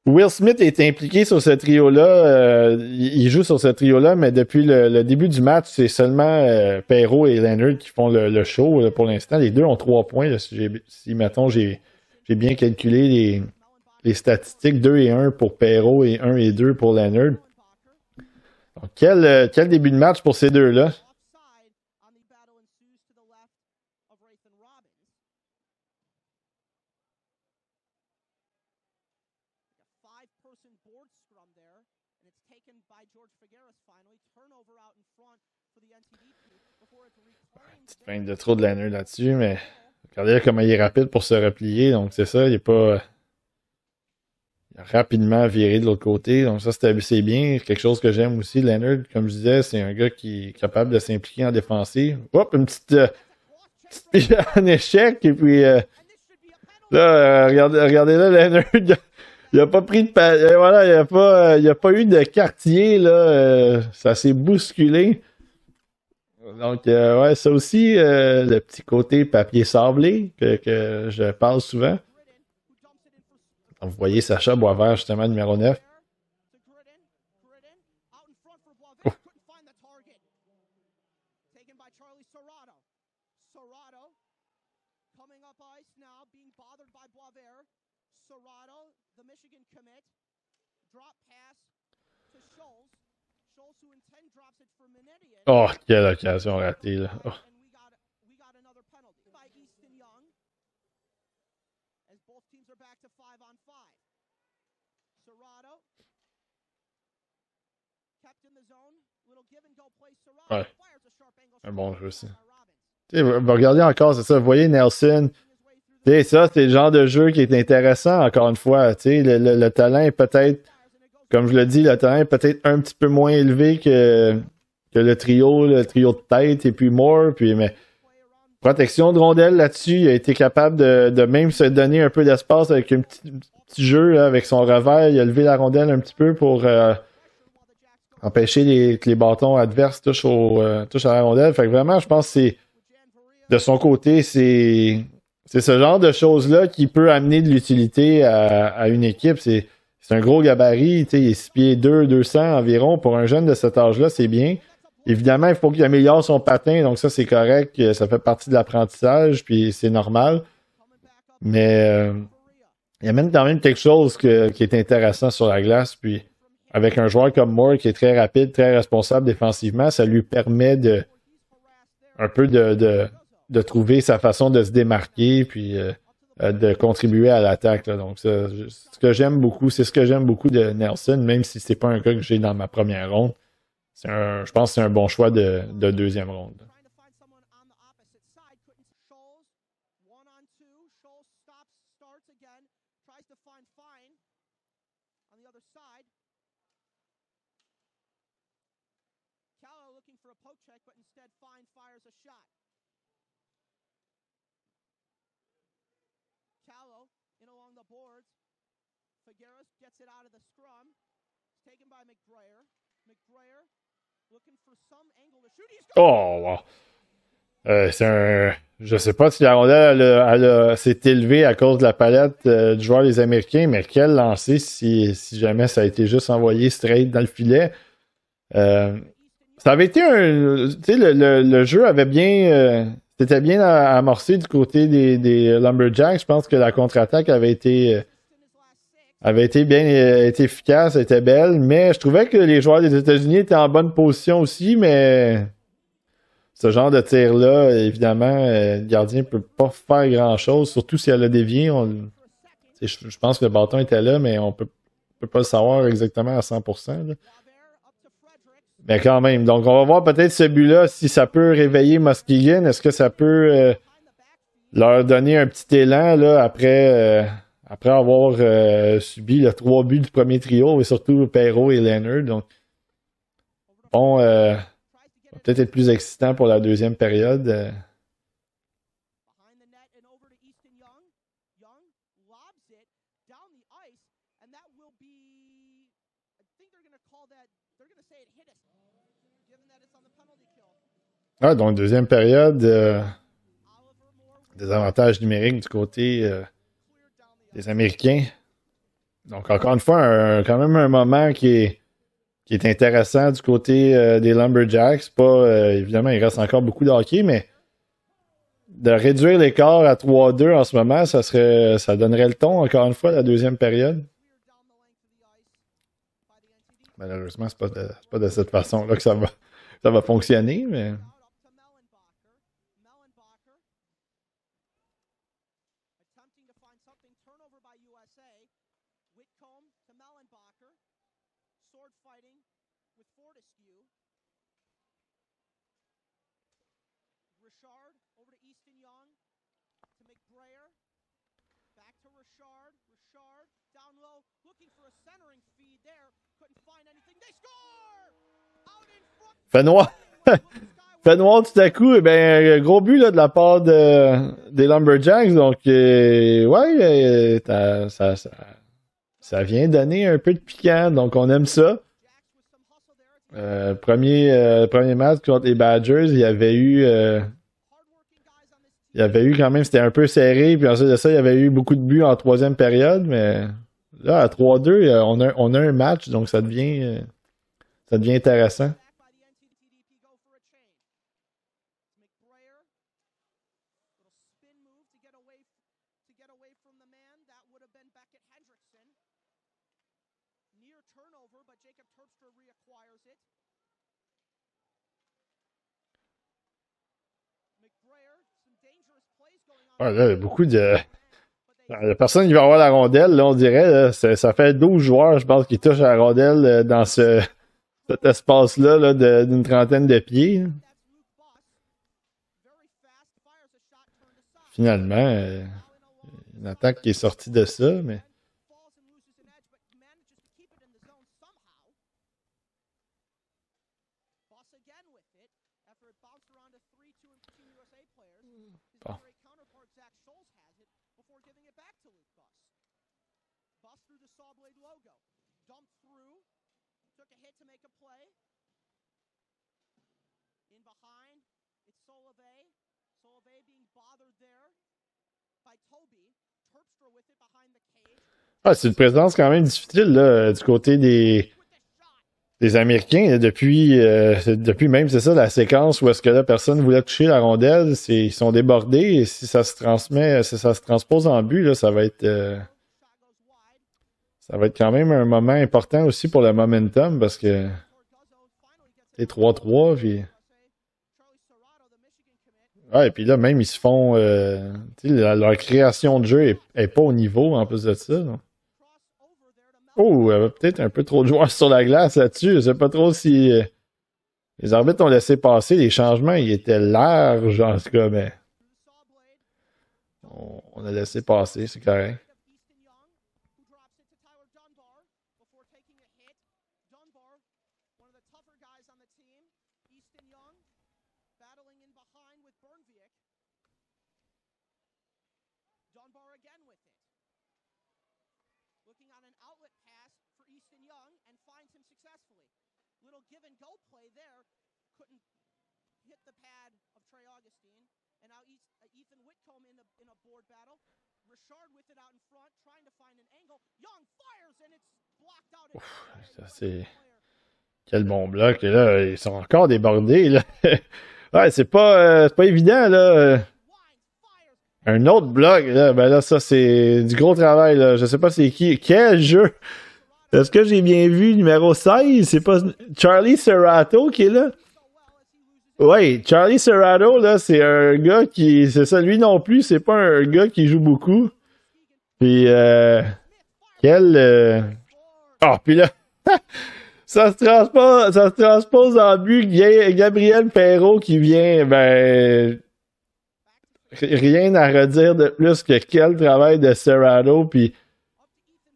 Speaker 1: Will Smith est impliqué sur ce trio-là. Il joue sur ce trio-là, mais depuis le début du match, c'est seulement Perrault et Leonard qui font le show là, pour l'instant. Les deux ont 3 points. Là, si mettons, j'ai bien calculé les statistiques. 2 et 1 pour Perrault et 1 et 2 pour Leonard. Donc, quel début de match pour ces deux-là. Petite feinte de trop de Leonard là-dessus, mais regardez comment il est rapide pour se replier. Donc, c'est ça, il a rapidement viré de l'autre côté. Donc, ça, c'est bien. Quelque chose que j'aime aussi, Leonard, comme je disais, c'est un gars qui est capable de s'impliquer en défensive. Hop, une petite en échec. Et puis, là, regardez là, Leonard. Il a pas pris de voilà, il a pas eu de quartier, là. Ça s'est bousculé. Donc, ouais, ça aussi, le petit côté papier sablé que je parle souvent. Donc, vous voyez Sacha Boisvert, justement, numéro 9. Oh. Oh, quelle occasion ratée, là. Oh. Ouais, un bon jeu aussi. Regardez encore, c'est ça. Vous voyez Nelson. T'sais, ça, c'est le genre de jeu qui est intéressant, encore une fois. Le talent est peut-être, comme je le dis, le talent est peut-être un petit peu moins élevé que le trio de tête et puis Moore. Mais protection de rondelle là-dessus, il a été capable de même se donner un peu d'espace avec un petit jeu là, avec son revers. Il a levé la rondelle un petit peu pour empêcher que les bâtons adverses touchent à la rondelle. Fait que vraiment, je pense que c'est de son côté, c'est ce genre de choses-là qui peut amener de l'utilité à une équipe. C'est un gros gabarit, il est 6 pieds 2, 200 environ. Pour un jeune de cet âge-là, c'est bien. Évidemment, il faut qu'il améliore son patin, donc ça, c'est correct. Ça fait partie de l'apprentissage, puis c'est normal. Mais il amène quand même quelque chose qui est intéressant sur la glace. Puis avec un joueur comme Moore qui est très rapide, très responsable défensivement, ça lui permet un peu de trouver sa façon de se démarquer puis de contribuer à l'attaque. Donc, c'est ce que j'aime beaucoup de Nelson, même si c'est pas un gars que j'ai dans ma première ronde. Je pense que c'est un bon choix de deuxième ronde. Oh, wow. Je sais pas si la rondelle s'est élevée à cause de la palette du joueur des Américains, mais quel lancer si jamais ça a été juste envoyé straight dans le filet. Ça avait été tu sais, le jeu avait bien. C'était bien amorcé du côté des Lumberjacks. Je pense que la contre-attaque avait été bien efficace, était belle, mais je trouvais que les joueurs des États-Unis étaient en bonne position aussi, mais ce genre de tir-là, évidemment, le gardien ne peut pas faire grand-chose, surtout si elle a dévié. Je pense que le bâton était là, mais on peut pas le savoir exactement à 100%. Là. Mais quand même, donc on va voir peut-être ce but-là, si ça peut réveiller Muskegon. Est-ce que ça peut leur donner un petit élan là, après avoir subi les 3 buts du premier trio, et surtout Perreault et Leonard. Donc, bon, va peut-être être plus excitant pour la deuxième période. Ah, donc deuxième période, des avantages numériques du côté des Américains. Donc, encore une fois, quand même un moment qui est intéressant du côté des Lumberjacks. Évidemment, il reste encore beaucoup de hockey, mais de réduire l'écart à 3-2 en ce moment, ça donnerait le ton, encore une fois, la deuxième période. Malheureusement, c'est pas de cette façon-là que ça va fonctionner, mais... Fait noir tout à coup, gros but là, de la part des Lumberjacks. Donc, ça vient donner un peu de piquant. Donc, on aime ça. Premier match contre les Badgers, il y avait eu quand même, c'était un peu serré. Puis ensuite de ça, il y avait eu beaucoup de buts en troisième période. Mais là, à 3-2, on a un match. Donc, ça devient intéressant. Ouais, là, il y a beaucoup de... La personne qui va avoir la rondelle, là, on dirait, là, ça fait 12 joueurs, je pense, qui touchent à la rondelle dans ce cet espace-là là, d'une trentaine de pieds. Finalement, une attaque qui est sortie de ça, mais... Bon. Ah, c'est une présence quand même difficile là, du côté des Américains. Depuis même, c'est ça, la séquence où est-ce que là, personne ne voulait toucher la rondelle, ils sont débordés et si ça se transmet, si ça se transpose en but, là, ça va être quand même un moment important aussi pour le momentum parce que c'est 3-3, puis... Ouais, et puis là, même, ils se font... leur création de jeu est pas au niveau, en plus de ça. Donc. Oh, il y avait peut-être un peu trop de joueurs sur la glace là-dessus. Je sais pas trop si... les arbitres ont laissé passer. Les changements, ils étaient larges, en tout cas, mais... On a laissé passer, c'est correct. Ouf, ça c'est... Quel bon bloc. Et là, ils sont encore débordés. Là. Ouais, c'est pas évident. Là. Un autre bloc. Là, ben là, ça, c'est du gros travail. Là. Je sais pas c'est qui. Quel jeu! Est-ce que j'ai bien vu numéro 16? C'est pas Charlie Serrato qui est là? Oui, Charlie Serrato, là, c'est un gars qui... C'est ça, lui non plus, c'est pas un gars qui joue beaucoup. Puis, Ah, puis là... ça se transpose en but. Gabriel Perrault qui vient, ben... Rien à redire de plus que quel travail de Serrato, puis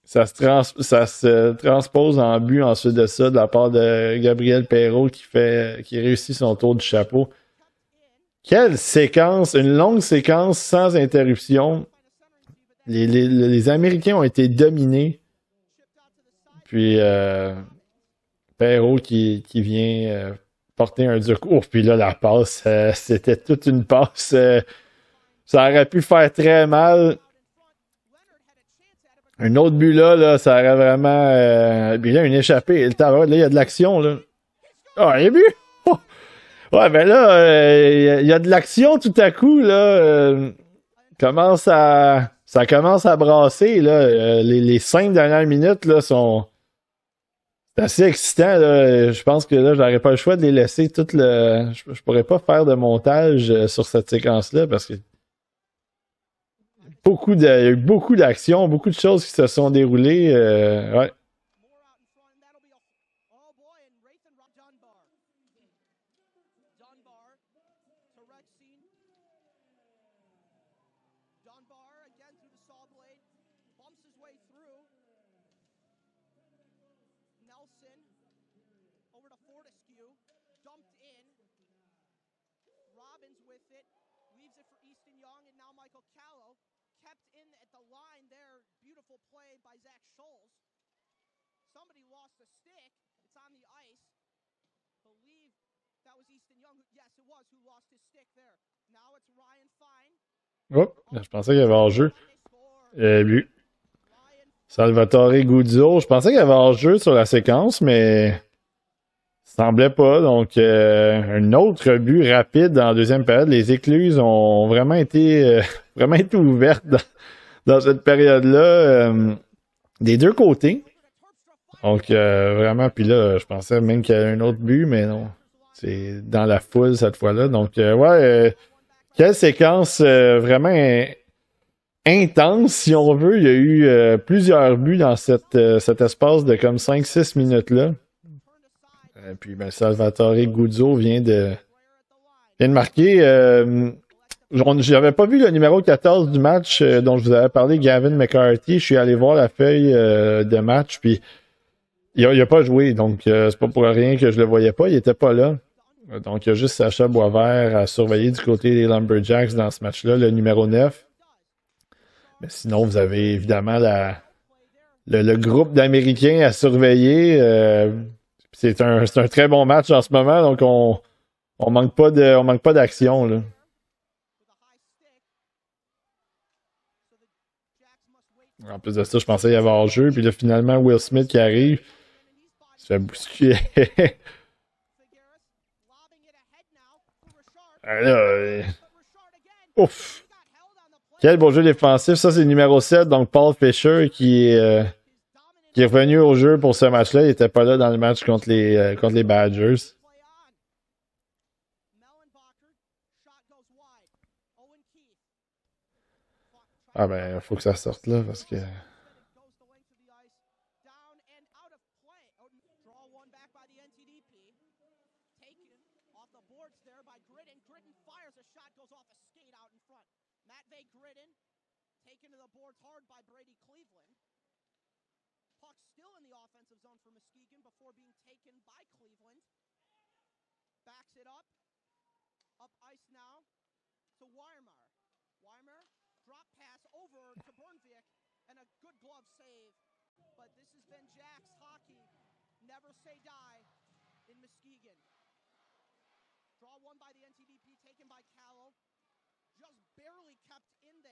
Speaker 1: ça se transpose en but ensuite de ça de la part de Gabriel Perrault qui réussit son tour du chapeau. Quelle séquence, une longue séquence sans interruption. Les Américains ont été dominés. Puis Perrault qui vient porter un dur coup. Puis là, la passe, c'était toute une passe. Ça aurait pu faire très mal. Un autre but là, ça aurait vraiment... Puis là, une échappée. Là, il y a de l'action, là. Ah, il y a but! Ouais, ben là, il y a de l'action tout à coup, là. Ça commence à brasser, là. Les 5 dernières minutes, là, sont... C'est assez excitant, là. Je pense que là, j'aurais pas le choix de les laisser toute le... Je pourrais pas faire de montage sur cette séquence-là, parce que il y a eu beaucoup d'actions, beaucoup de choses qui se sont déroulées. Ouais. Oh, je pensais qu'il y avait hors-jeu. But. Salvatore Guzzo. Je pensais qu'il y avait hors-jeu sur la séquence, mais semblait pas. Donc, un autre but rapide en deuxième période. Les écluses ont vraiment été ouvertes dans cette période-là. Des deux côtés. Donc, vraiment, puis là, je pensais même qu'il y avait un autre but, mais non. C'est dans la foule cette fois-là. Donc, quelle séquence vraiment intense, si on veut. Il y a eu plusieurs buts dans cet espace de comme 5-6 minutes-là. Et puis ben, Salvatore Guzzo vient de marquer. J'avais pas vu le numéro 14 du match dont je vous avais parlé, Gavin McCarthy. Je suis allé voir la feuille de match, puis il a pas joué, donc c'est pas pour rien que je le voyais pas. Il était pas là. Donc il y a juste Sacha Boisvert à surveiller du côté des Lumberjacks dans ce match-là, le numéro 9. Mais sinon, vous avez évidemment le groupe d'Américains à surveiller. C'est un très bon match en ce moment, donc on manque pas d'action, là. En plus de ça, je pensais y avoir hors-jeu. Puis là, finalement, Will Smith qui arrive. Il se fait bousculer. Ouf! Quel beau jeu défensif. Ça, c'est le numéro 7. Donc, Paul Fisher qui est revenu au jeu pour ce match-là. Il n'était pas là dans le match contre les Badgers. Ah ben, il faut que ça sorte là parce que...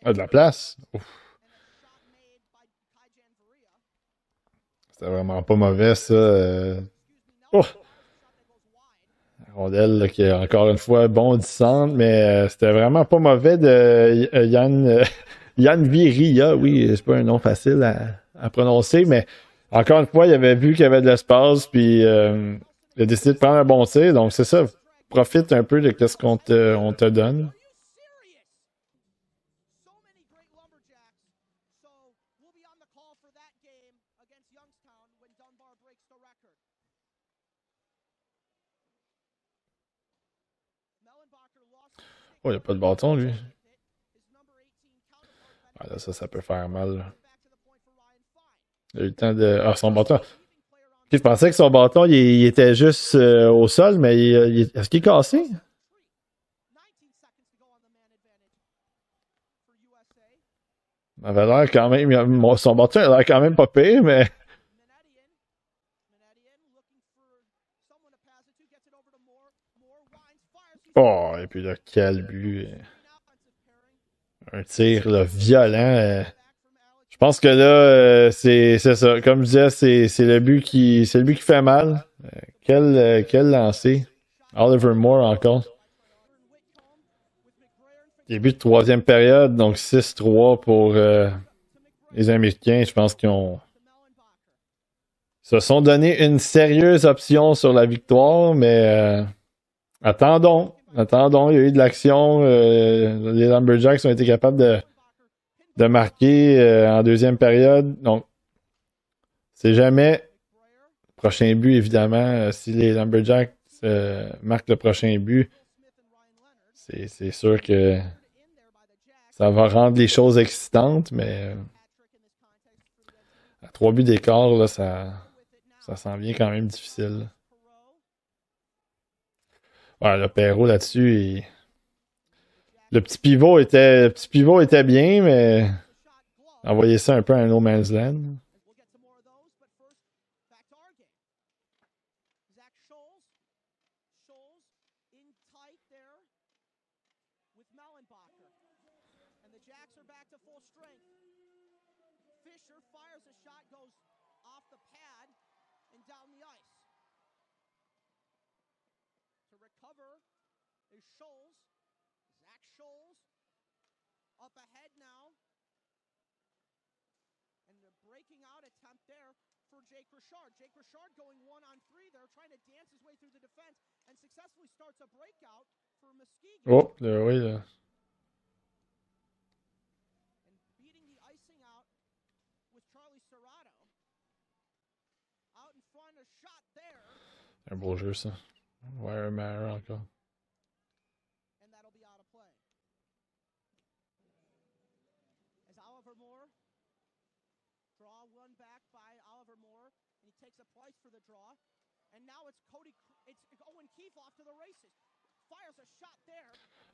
Speaker 1: Ah, de la place. Ouf. C'était vraiment pas mauvais, ça. Oh! La rondelle là, qui est encore une fois bondissante, mais c'était vraiment pas mauvais de Yann Viria. Oui, c'est pas un nom facile à prononcer, mais encore une fois, il avait vu qu'il y avait de l'espace, puis il a décidé de prendre un bon tir. Donc, c'est ça. Profite un peu de ce qu'on te donne. Oh, il n'y a pas de bâton, lui. Ah, là, ça peut faire mal. Là. Il a eu le temps de... Ah, son bâton. Je pensais que son bâton, il était juste au sol, mais est-ce qu'il est cassé? Il avait l'air quand même... Son bâton a l'air quand même pas pire, mais... Oh, et puis là, quel but. Un tir là, violent. Je pense que là, c'est ça. Comme je disais, c'est le but qui fait mal. Quel lancer. Oliver Moore encore. Début de troisième période, donc 6-3 pour les Américains. Je pense qu'ils se sont donné une sérieuse option sur la victoire, mais attendons. Attendons, il y a eu de l'action. Les Lumberjacks ont été capables de marquer en deuxième période. Donc, c'est jamais. Prochain but, évidemment. Si les Lumberjacks marquent le prochain but, c'est sûr que ça va rendre les choses excitantes, mais à 3 buts d'écart, là, ça s'en vient quand même difficile. Ouais, le Perrault là-dessus, le petit pivot était bien, mais envoyer ça un peu à un no man's land. Oh, oui, là. Un beau jeu, ça. Wiremare encore.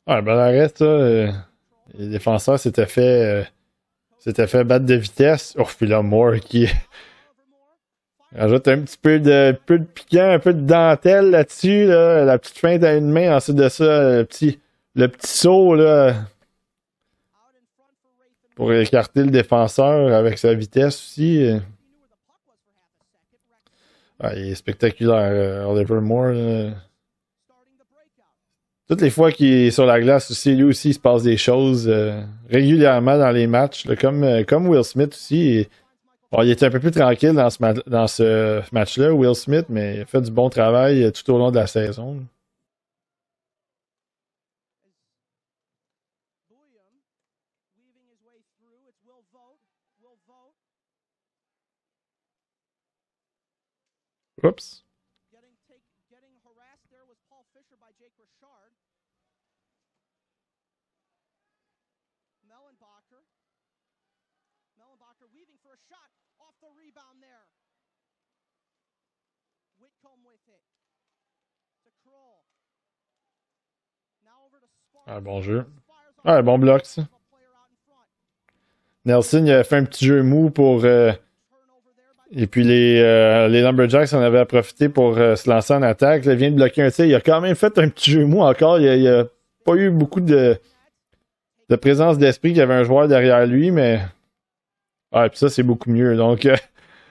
Speaker 1: Ouais, ben l'arrêt, ça, les défenseurs s'étaient fait battre de vitesse. Oh, puis là, Moore qui rajoute un petit peu de piquant, un peu de dentelle là-dessus, là, la petite feinte à une main, ensuite de ça, le petit saut là, pour écarter le défenseur avec sa vitesse aussi. Ah, il est spectaculaire, Oliver Moore. Là. Toutes les fois qu'il est sur la glace aussi, lui aussi, il se passe des choses régulièrement dans les matchs. Là, comme Will Smith aussi. Bon, il était un peu plus tranquille dans ce match-là, Will Smith, mais il a fait du bon travail tout au long de la saison. Oups. Ah, bon jeu. Ah, bon bloc, ça. Nelson, il a fait un petit jeu mou pour... et puis les Lumberjacks en avaient à profiter pour se lancer en attaque. Là, il vient de bloquer un tir. Il a quand même fait un petit jeu mou encore. Il a pas eu beaucoup de présence d'esprit qu'il y avait un joueur derrière lui, mais... Ah, puis ça, c'est beaucoup mieux. Donc,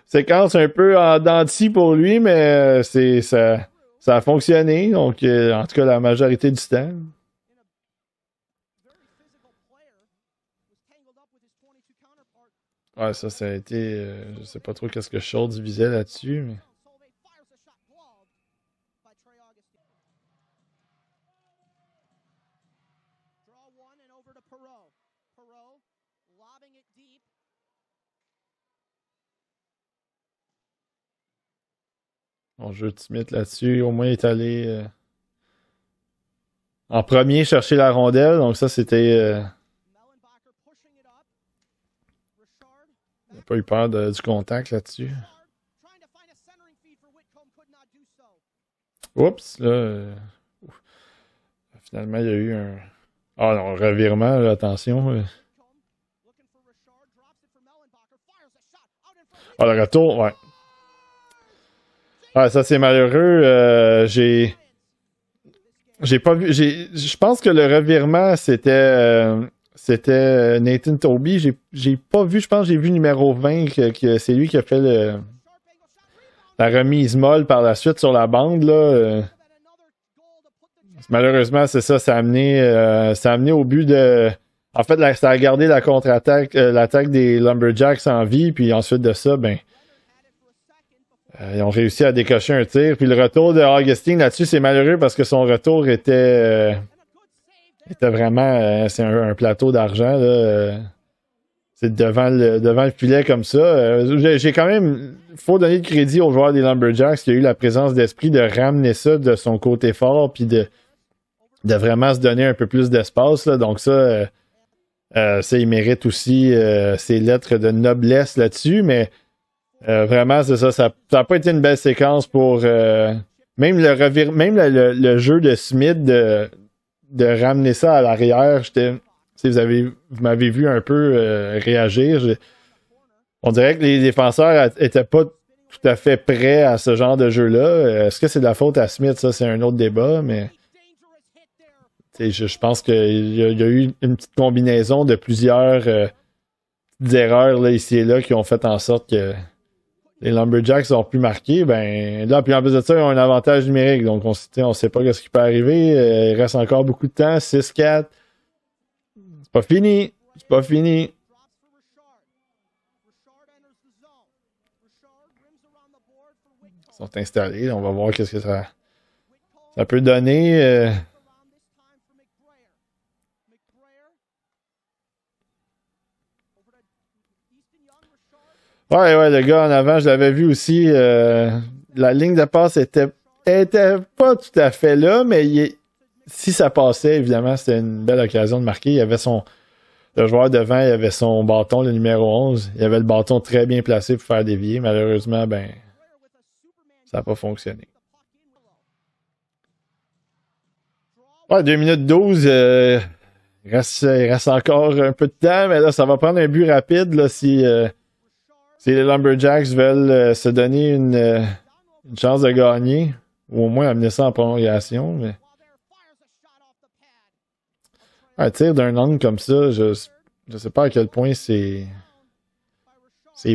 Speaker 1: séquence un peu en dents de scie pour lui, mais ça a fonctionné. Donc, en tout cas, la majorité du temps. Ouais, ça a été... je sais pas trop qu'est-ce que Schultz visait là-dessus, mais... Bon jeu de Smith là-dessus. Au moins, il est allé en premier chercher la rondelle. Donc ça, c'était... il n'a pas eu peur du contact là-dessus. Oups, là... finalement, il y a eu un... Ah non, revirement, là, attention. Ah, le retour, ouais. Ah, ça, c'est malheureux. J'ai pas vu... Je pense que le revirement, c'était Nathan Toby. J'ai pas vu, je pense que j'ai vu numéro 20, que c'est lui qui a fait la remise molle par la suite sur la bande. Là. Malheureusement, c'est ça, ça a amené au but de... En fait, ça a gardé la contre-attaque, l'attaque des Lumberjacks en vie, puis ensuite de ça, ben... ils ont réussi à décocher un tir. Puis le retour de Augustine là-dessus, c'est malheureux parce que son retour était vraiment... c'est un plateau d'argent. Là, c'est devant le filet comme ça. J'ai quand même... faut donner de crédit aux joueurs des Lumberjacks qui a eu la présence d'esprit de ramener ça de son côté fort puis de vraiment se donner un peu plus d'espace. Là. Donc ça, il mérite aussi ses lettres de noblesse là-dessus. Mais vraiment, c'est ça. Ça n'a pas été une belle séquence pour... même le jeu de Smith de ramener ça à l'arrière, vous m'avez vu un peu réagir. On dirait que les défenseurs étaient pas tout à fait prêts à ce genre de jeu-là. Est-ce que c'est de la faute à Smith? Ça, c'est un autre débat, mais je pense qu'il y a eu une petite combinaison de plusieurs erreurs là, ici et là qui ont fait en sorte que les Lumberjacks ont pu marquer. Ben, là, puis en plus de ça, ils ont un avantage numérique. Donc, on ne sait pas ce qui peut arriver. Il reste encore beaucoup de temps. 6-4. C'est pas fini. C'est pas fini. Ils sont installés. On va voir qu'est-ce que ça peut donner. Ouais, le gars en avant, je l'avais vu aussi. La ligne de passe était était pas tout à fait là, mais si ça passait, évidemment, c'était une belle occasion de marquer. Il y avait le joueur devant, il avait son bâton, le numéro 11. Il avait le bâton très bien placé pour faire dévier. Malheureusement, ça n'a pas fonctionné. Ouais, 2 minutes 12. Il reste encore un peu de temps, mais là, ça va prendre un but rapide là, si les Lumberjacks veulent se donner une chance de gagner, ou au moins amener ça en prolongation. Mais... un tir d'un angle comme ça, je sais pas à quel point c'est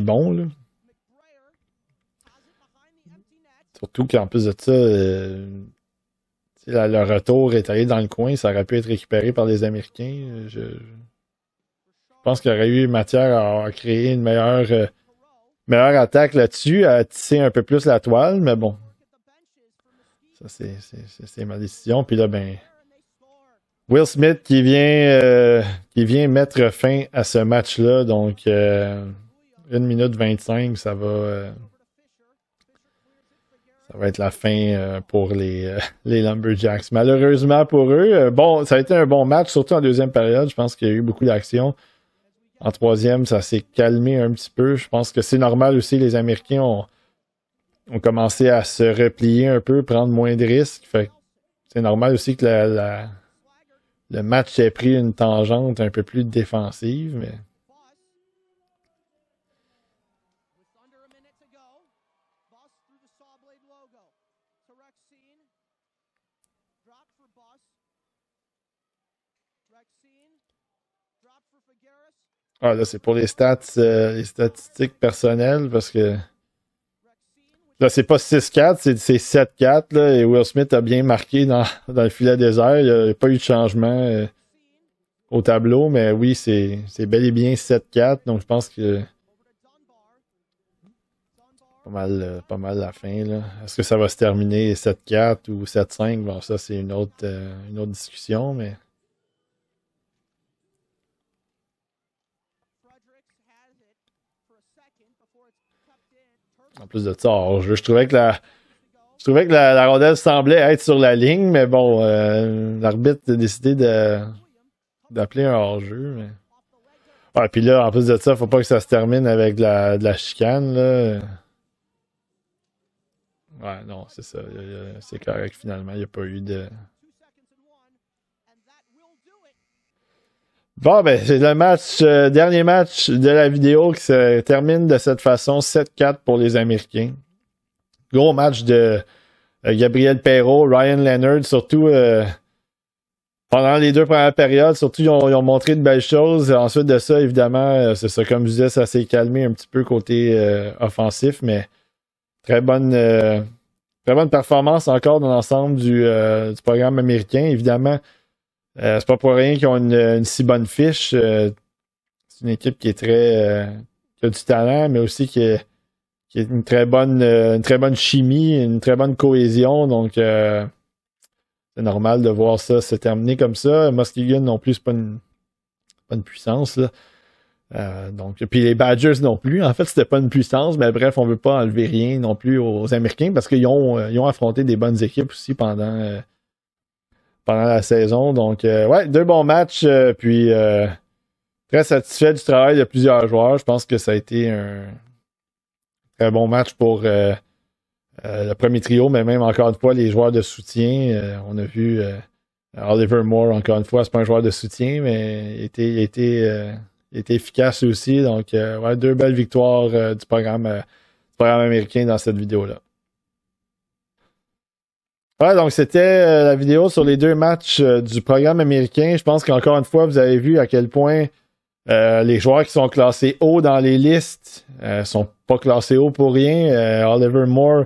Speaker 1: bon, là. Surtout qu'en plus de ça, le retour est allé dans le coin, ça aurait pu être récupéré par les Américains. Je pense qu'il y aurait eu matière à créer une meilleure attaque là-dessus, à tisser un peu plus la toile, mais bon. Ça, c'est ma décision. Puis là, Will Smith qui vient mettre fin à ce match-là. Donc, 1 minute 25, ça va être la fin pour les Lumberjacks. Malheureusement pour eux, ça a été un bon match, surtout en deuxième période. Je pense qu'il y a eu beaucoup d'action. En troisième, ça s'est calmé un petit peu. Je pense que c'est normal aussi. Les Américains ont commencé à se replier un peu, prendre moins de risques. Fait que c'est normal aussi que le match ait pris une tangente un peu plus défensive, mais... Ah, là, c'est pour les statistiques personnelles, parce que là, c'est pas 6-4, c'est 7-4, là, et Will Smith a bien marqué dans le filet désert. Il n'y a pas eu de changement au tableau, mais oui, c'est bel et bien 7-4, donc je pense que pas mal la fin, là. Est-ce que ça va se terminer 7-4 ou 7-5? Bon, ça, c'est une autre discussion, mais... En plus de ça, je trouvais que la rondelle semblait être sur la ligne, mais bon, l'arbitre a décidé d'appeler un hors-jeu. Mais... ouais, puis là, en plus de ça, faut pas que ça se termine avec de la chicane, là. Ouais, non, c'est ça. C'est correct, finalement. Il n'y a pas eu de... Bon, c'est le dernier match de la vidéo qui se termine de cette façon, 7-4 pour les Américains. Gros match de Gabriel Perreault, Ryan Leonard, surtout pendant les 2 premières périodes, surtout ils ont montré de belles choses. Ensuite de ça, évidemment, c'est ça, comme je disais, ça s'est calmé un petit peu côté offensif, mais très bonne performance encore dans l'ensemble du programme américain. Évidemment, c'est pas pour rien qu'ils ont une si bonne fiche. C'est une équipe qui est qui a du talent, mais aussi qui a une très bonne chimie, une très bonne cohésion. Donc, c'est normal de voir ça se terminer comme ça. Muskegon non plus, c'est pas une puissance, là. Donc, puis les Badgers non plus. En fait, c'était pas une puissance, mais bref, on veut pas enlever rien non plus aux Américains parce qu'ils ont affronté des bonnes équipes aussi pendant la saison. Donc, ouais, 2 bons matchs, puis très satisfait du travail de plusieurs joueurs. Je pense que ça a été un très bon match pour le premier trio, mais même encore une fois, les joueurs de soutien. On a vu Oliver Moore, encore une fois, c'est pas un joueur de soutien, mais il était efficace aussi. Donc, ouais, 2 belles victoires du programme américain dans cette vidéo-là. Ouais, donc c'était la vidéo sur les 2 matchs du programme américain. Je pense qu'encore une fois, vous avez vu à quel point les joueurs qui sont classés haut dans les listes sont pas classés haut pour rien. Oliver Moore,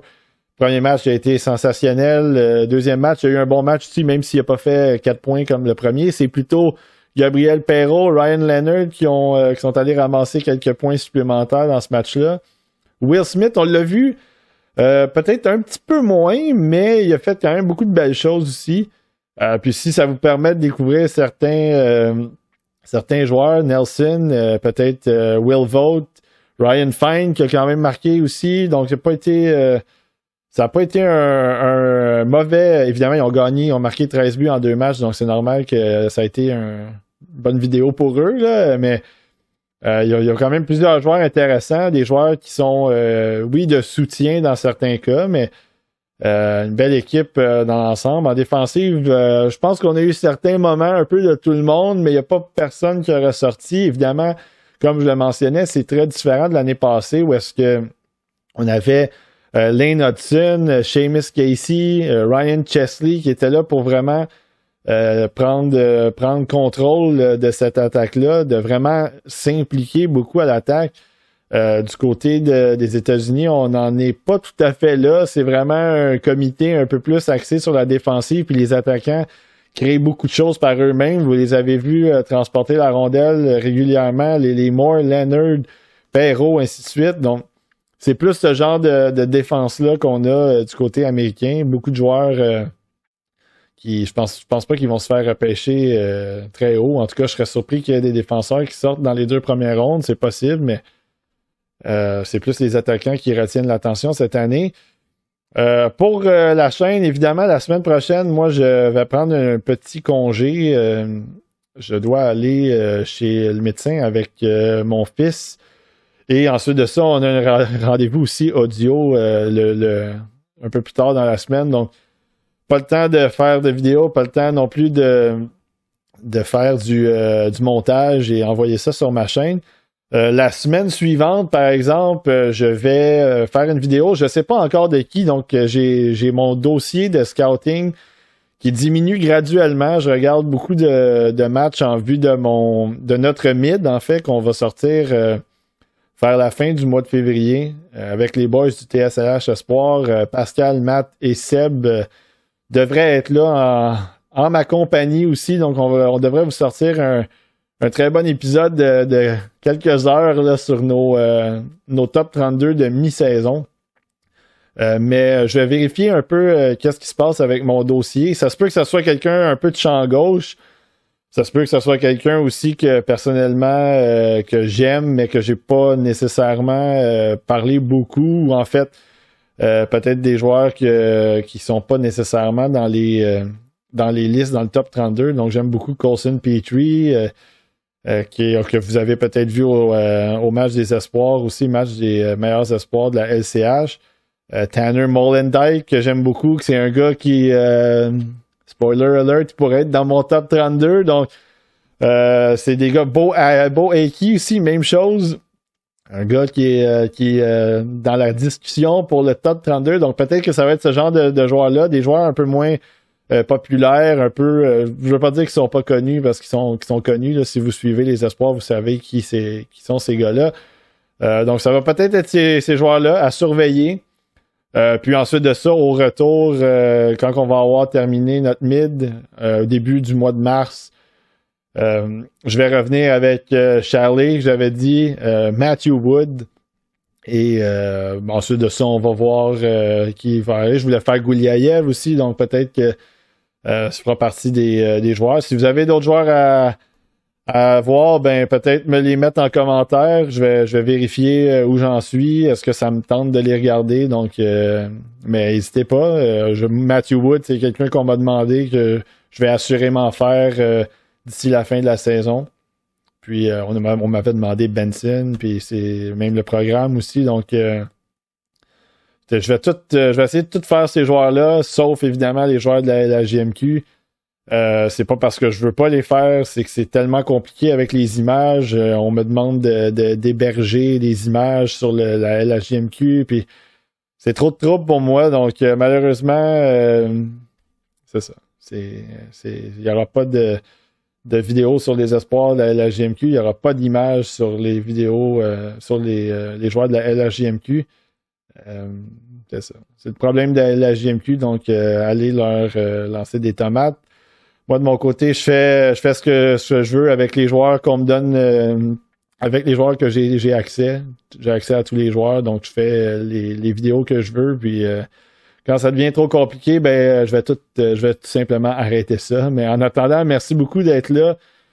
Speaker 1: premier match a été sensationnel. Deuxième match, il y a eu un bon match aussi, même s'il n'a pas fait 4 points comme le premier. C'est plutôt Gabriel Perreault, Ryan Leonard qui sont allés ramasser quelques points supplémentaires dans ce match-là. Will Smith, on l'a vu, peut-être un petit peu moins, mais il a fait quand même beaucoup de belles choses aussi. Puis si ça vous permet de découvrir certains joueurs, Nelson, peut-être Will Vogt, Ryan Fine qui a quand même marqué aussi. Donc, ça ça n'a pas été un mauvais... Évidemment, ils ont gagné, ils ont marqué 13 buts en 2 matchs, donc c'est normal que ça a été une bonne vidéo pour eux, là, mais il y a quand même plusieurs joueurs intéressants, des joueurs qui sont, oui, de soutien dans certains cas, mais une belle équipe dans l'ensemble. En défensive, je pense qu'on a eu certains moments un peu de tout le monde, mais il n'y a pas personne qui a ressorti. Évidemment, comme je le mentionnais, c'est très différent de l'année passée où est-ce que on avait Lane Hudson, Seamus Casey, Ryan Chesley qui étaient là pour vraiment prendre contrôle de cette attaque-là, de vraiment s'impliquer beaucoup à l'attaque. Du côté des États-Unis, on n'en est pas tout à fait là. C'est vraiment un comité un peu plus axé sur la défensive, puis les attaquants créent beaucoup de choses par eux-mêmes. Vous les avez vus transporter la rondelle régulièrement, les Moore, Leonard, Perreault, ainsi de suite. Donc, c'est plus ce genre de défense-là qu'on a du côté américain. Beaucoup de joueurs qui, je pense pas qu'ils vont se faire repêcher très haut. En tout cas, je serais surpris qu'il y ait des défenseurs qui sortent dans les 2 premières rondes. C'est possible, mais c'est plus les attaquants qui retiennent l'attention cette année. Pour la chaîne, évidemment, la semaine prochaine, moi, je vais prendre un petit congé. Je dois aller chez le médecin avec mon fils. Et ensuite de ça, on a un rendez-vous aussi audio un peu plus tard dans la semaine. Donc, pas le temps de faire de vidéos, pas le temps non plus de faire du montage et envoyer ça sur ma chaîne. La semaine suivante, par exemple, je vais faire une vidéo. Je ne sais pas encore de qui, donc j'ai mon dossier de scouting qui diminue graduellement. Je regarde beaucoup de matchs en vue de notre mid, en fait, qu'on va sortir vers la fin du mois de février avec les boys du TSLH Espoir. Pascal, Matt et Seb devraient être là en ma compagnie aussi. Donc, on devrait vous sortir un très bon épisode de quelques heures là, sur nos top 32 de mi-saison. Mais je vais vérifier un peu qu'est-ce qui se passe avec mon dossier. Ça se peut que ce soit quelqu'un un peu de champ gauche. Ça se peut que ce soit quelqu'un aussi que personnellement que j'aime, mais que j'ai pas nécessairement parlé beaucoup. Ou en fait, peut-être des joueurs qui sont pas nécessairement dans les listes dans le top 32. Donc j'aime beaucoup Colson Petrie. Que vous avez peut-être vu au match des espoirs aussi, match des meilleurs espoirs de la LCH. Tanner Molendyk, que j'aime beaucoup, que c'est un gars qui, spoiler alert, pourrait être dans mon top 32. Donc, c'est des gars beau Aki aussi, même chose. Un gars qui est dans la discussion pour le top 32. Donc, peut-être que ça va être ce genre de joueurs-là, des joueurs un peu moins populaires, un peu, je veux pas dire qu'ils sont pas connus parce qu'ils sont connus. Là, si vous suivez les espoirs, vous savez qui sont ces gars-là. Donc, ça va peut-être être ces joueurs-là à surveiller. Puis ensuite de ça, au retour, quand on va avoir terminé notre mid, au début du mois de mars, je vais revenir avec Charlie, j'avais dit, Matthew Wood. Et ensuite de ça, on va voir qui va aller. Je voulais faire Gouliaïev aussi, donc peut-être que ça fera partie des joueurs. Si vous avez d'autres joueurs à voir, ben peut-être me les mettre en commentaire. Je vais vérifier où j'en suis. Est-ce que ça me tente de les regarder? Donc, mais n'hésitez pas. Matthew Wood, c'est quelqu'un qu'on m'a demandé que je vais assurément faire d'ici la fin de la saison. Puis on m'avait demandé Benson, puis c'est même le programme aussi. Donc je vais essayer de tout faire ces joueurs-là, sauf évidemment les joueurs de la JMQ. C'est pas parce que je veux pas les faire, c'est que c'est tellement compliqué avec les images. On me demande d'héberger des images sur la JMQ, puis c'est trop de trouble pour moi. Donc malheureusement, c'est ça. Il y aura pas de vidéos sur les espoirs de la LHJMQ. Il n'y aura pas d'images sur les vidéos sur les joueurs de la LHJMQ. C'est ça. C'est le problème de la LHJMQ, donc allez leur lancer des tomates. Moi, de mon côté, je fais ce que je veux avec les joueurs qu'on me donne, avec les joueurs que j'ai accès. J'ai accès à tous les joueurs, donc je fais les vidéos que je veux, puis quand ça devient trop compliqué, ben je vais tout simplement arrêter ça. Mais en attendant, merci beaucoup d'être là.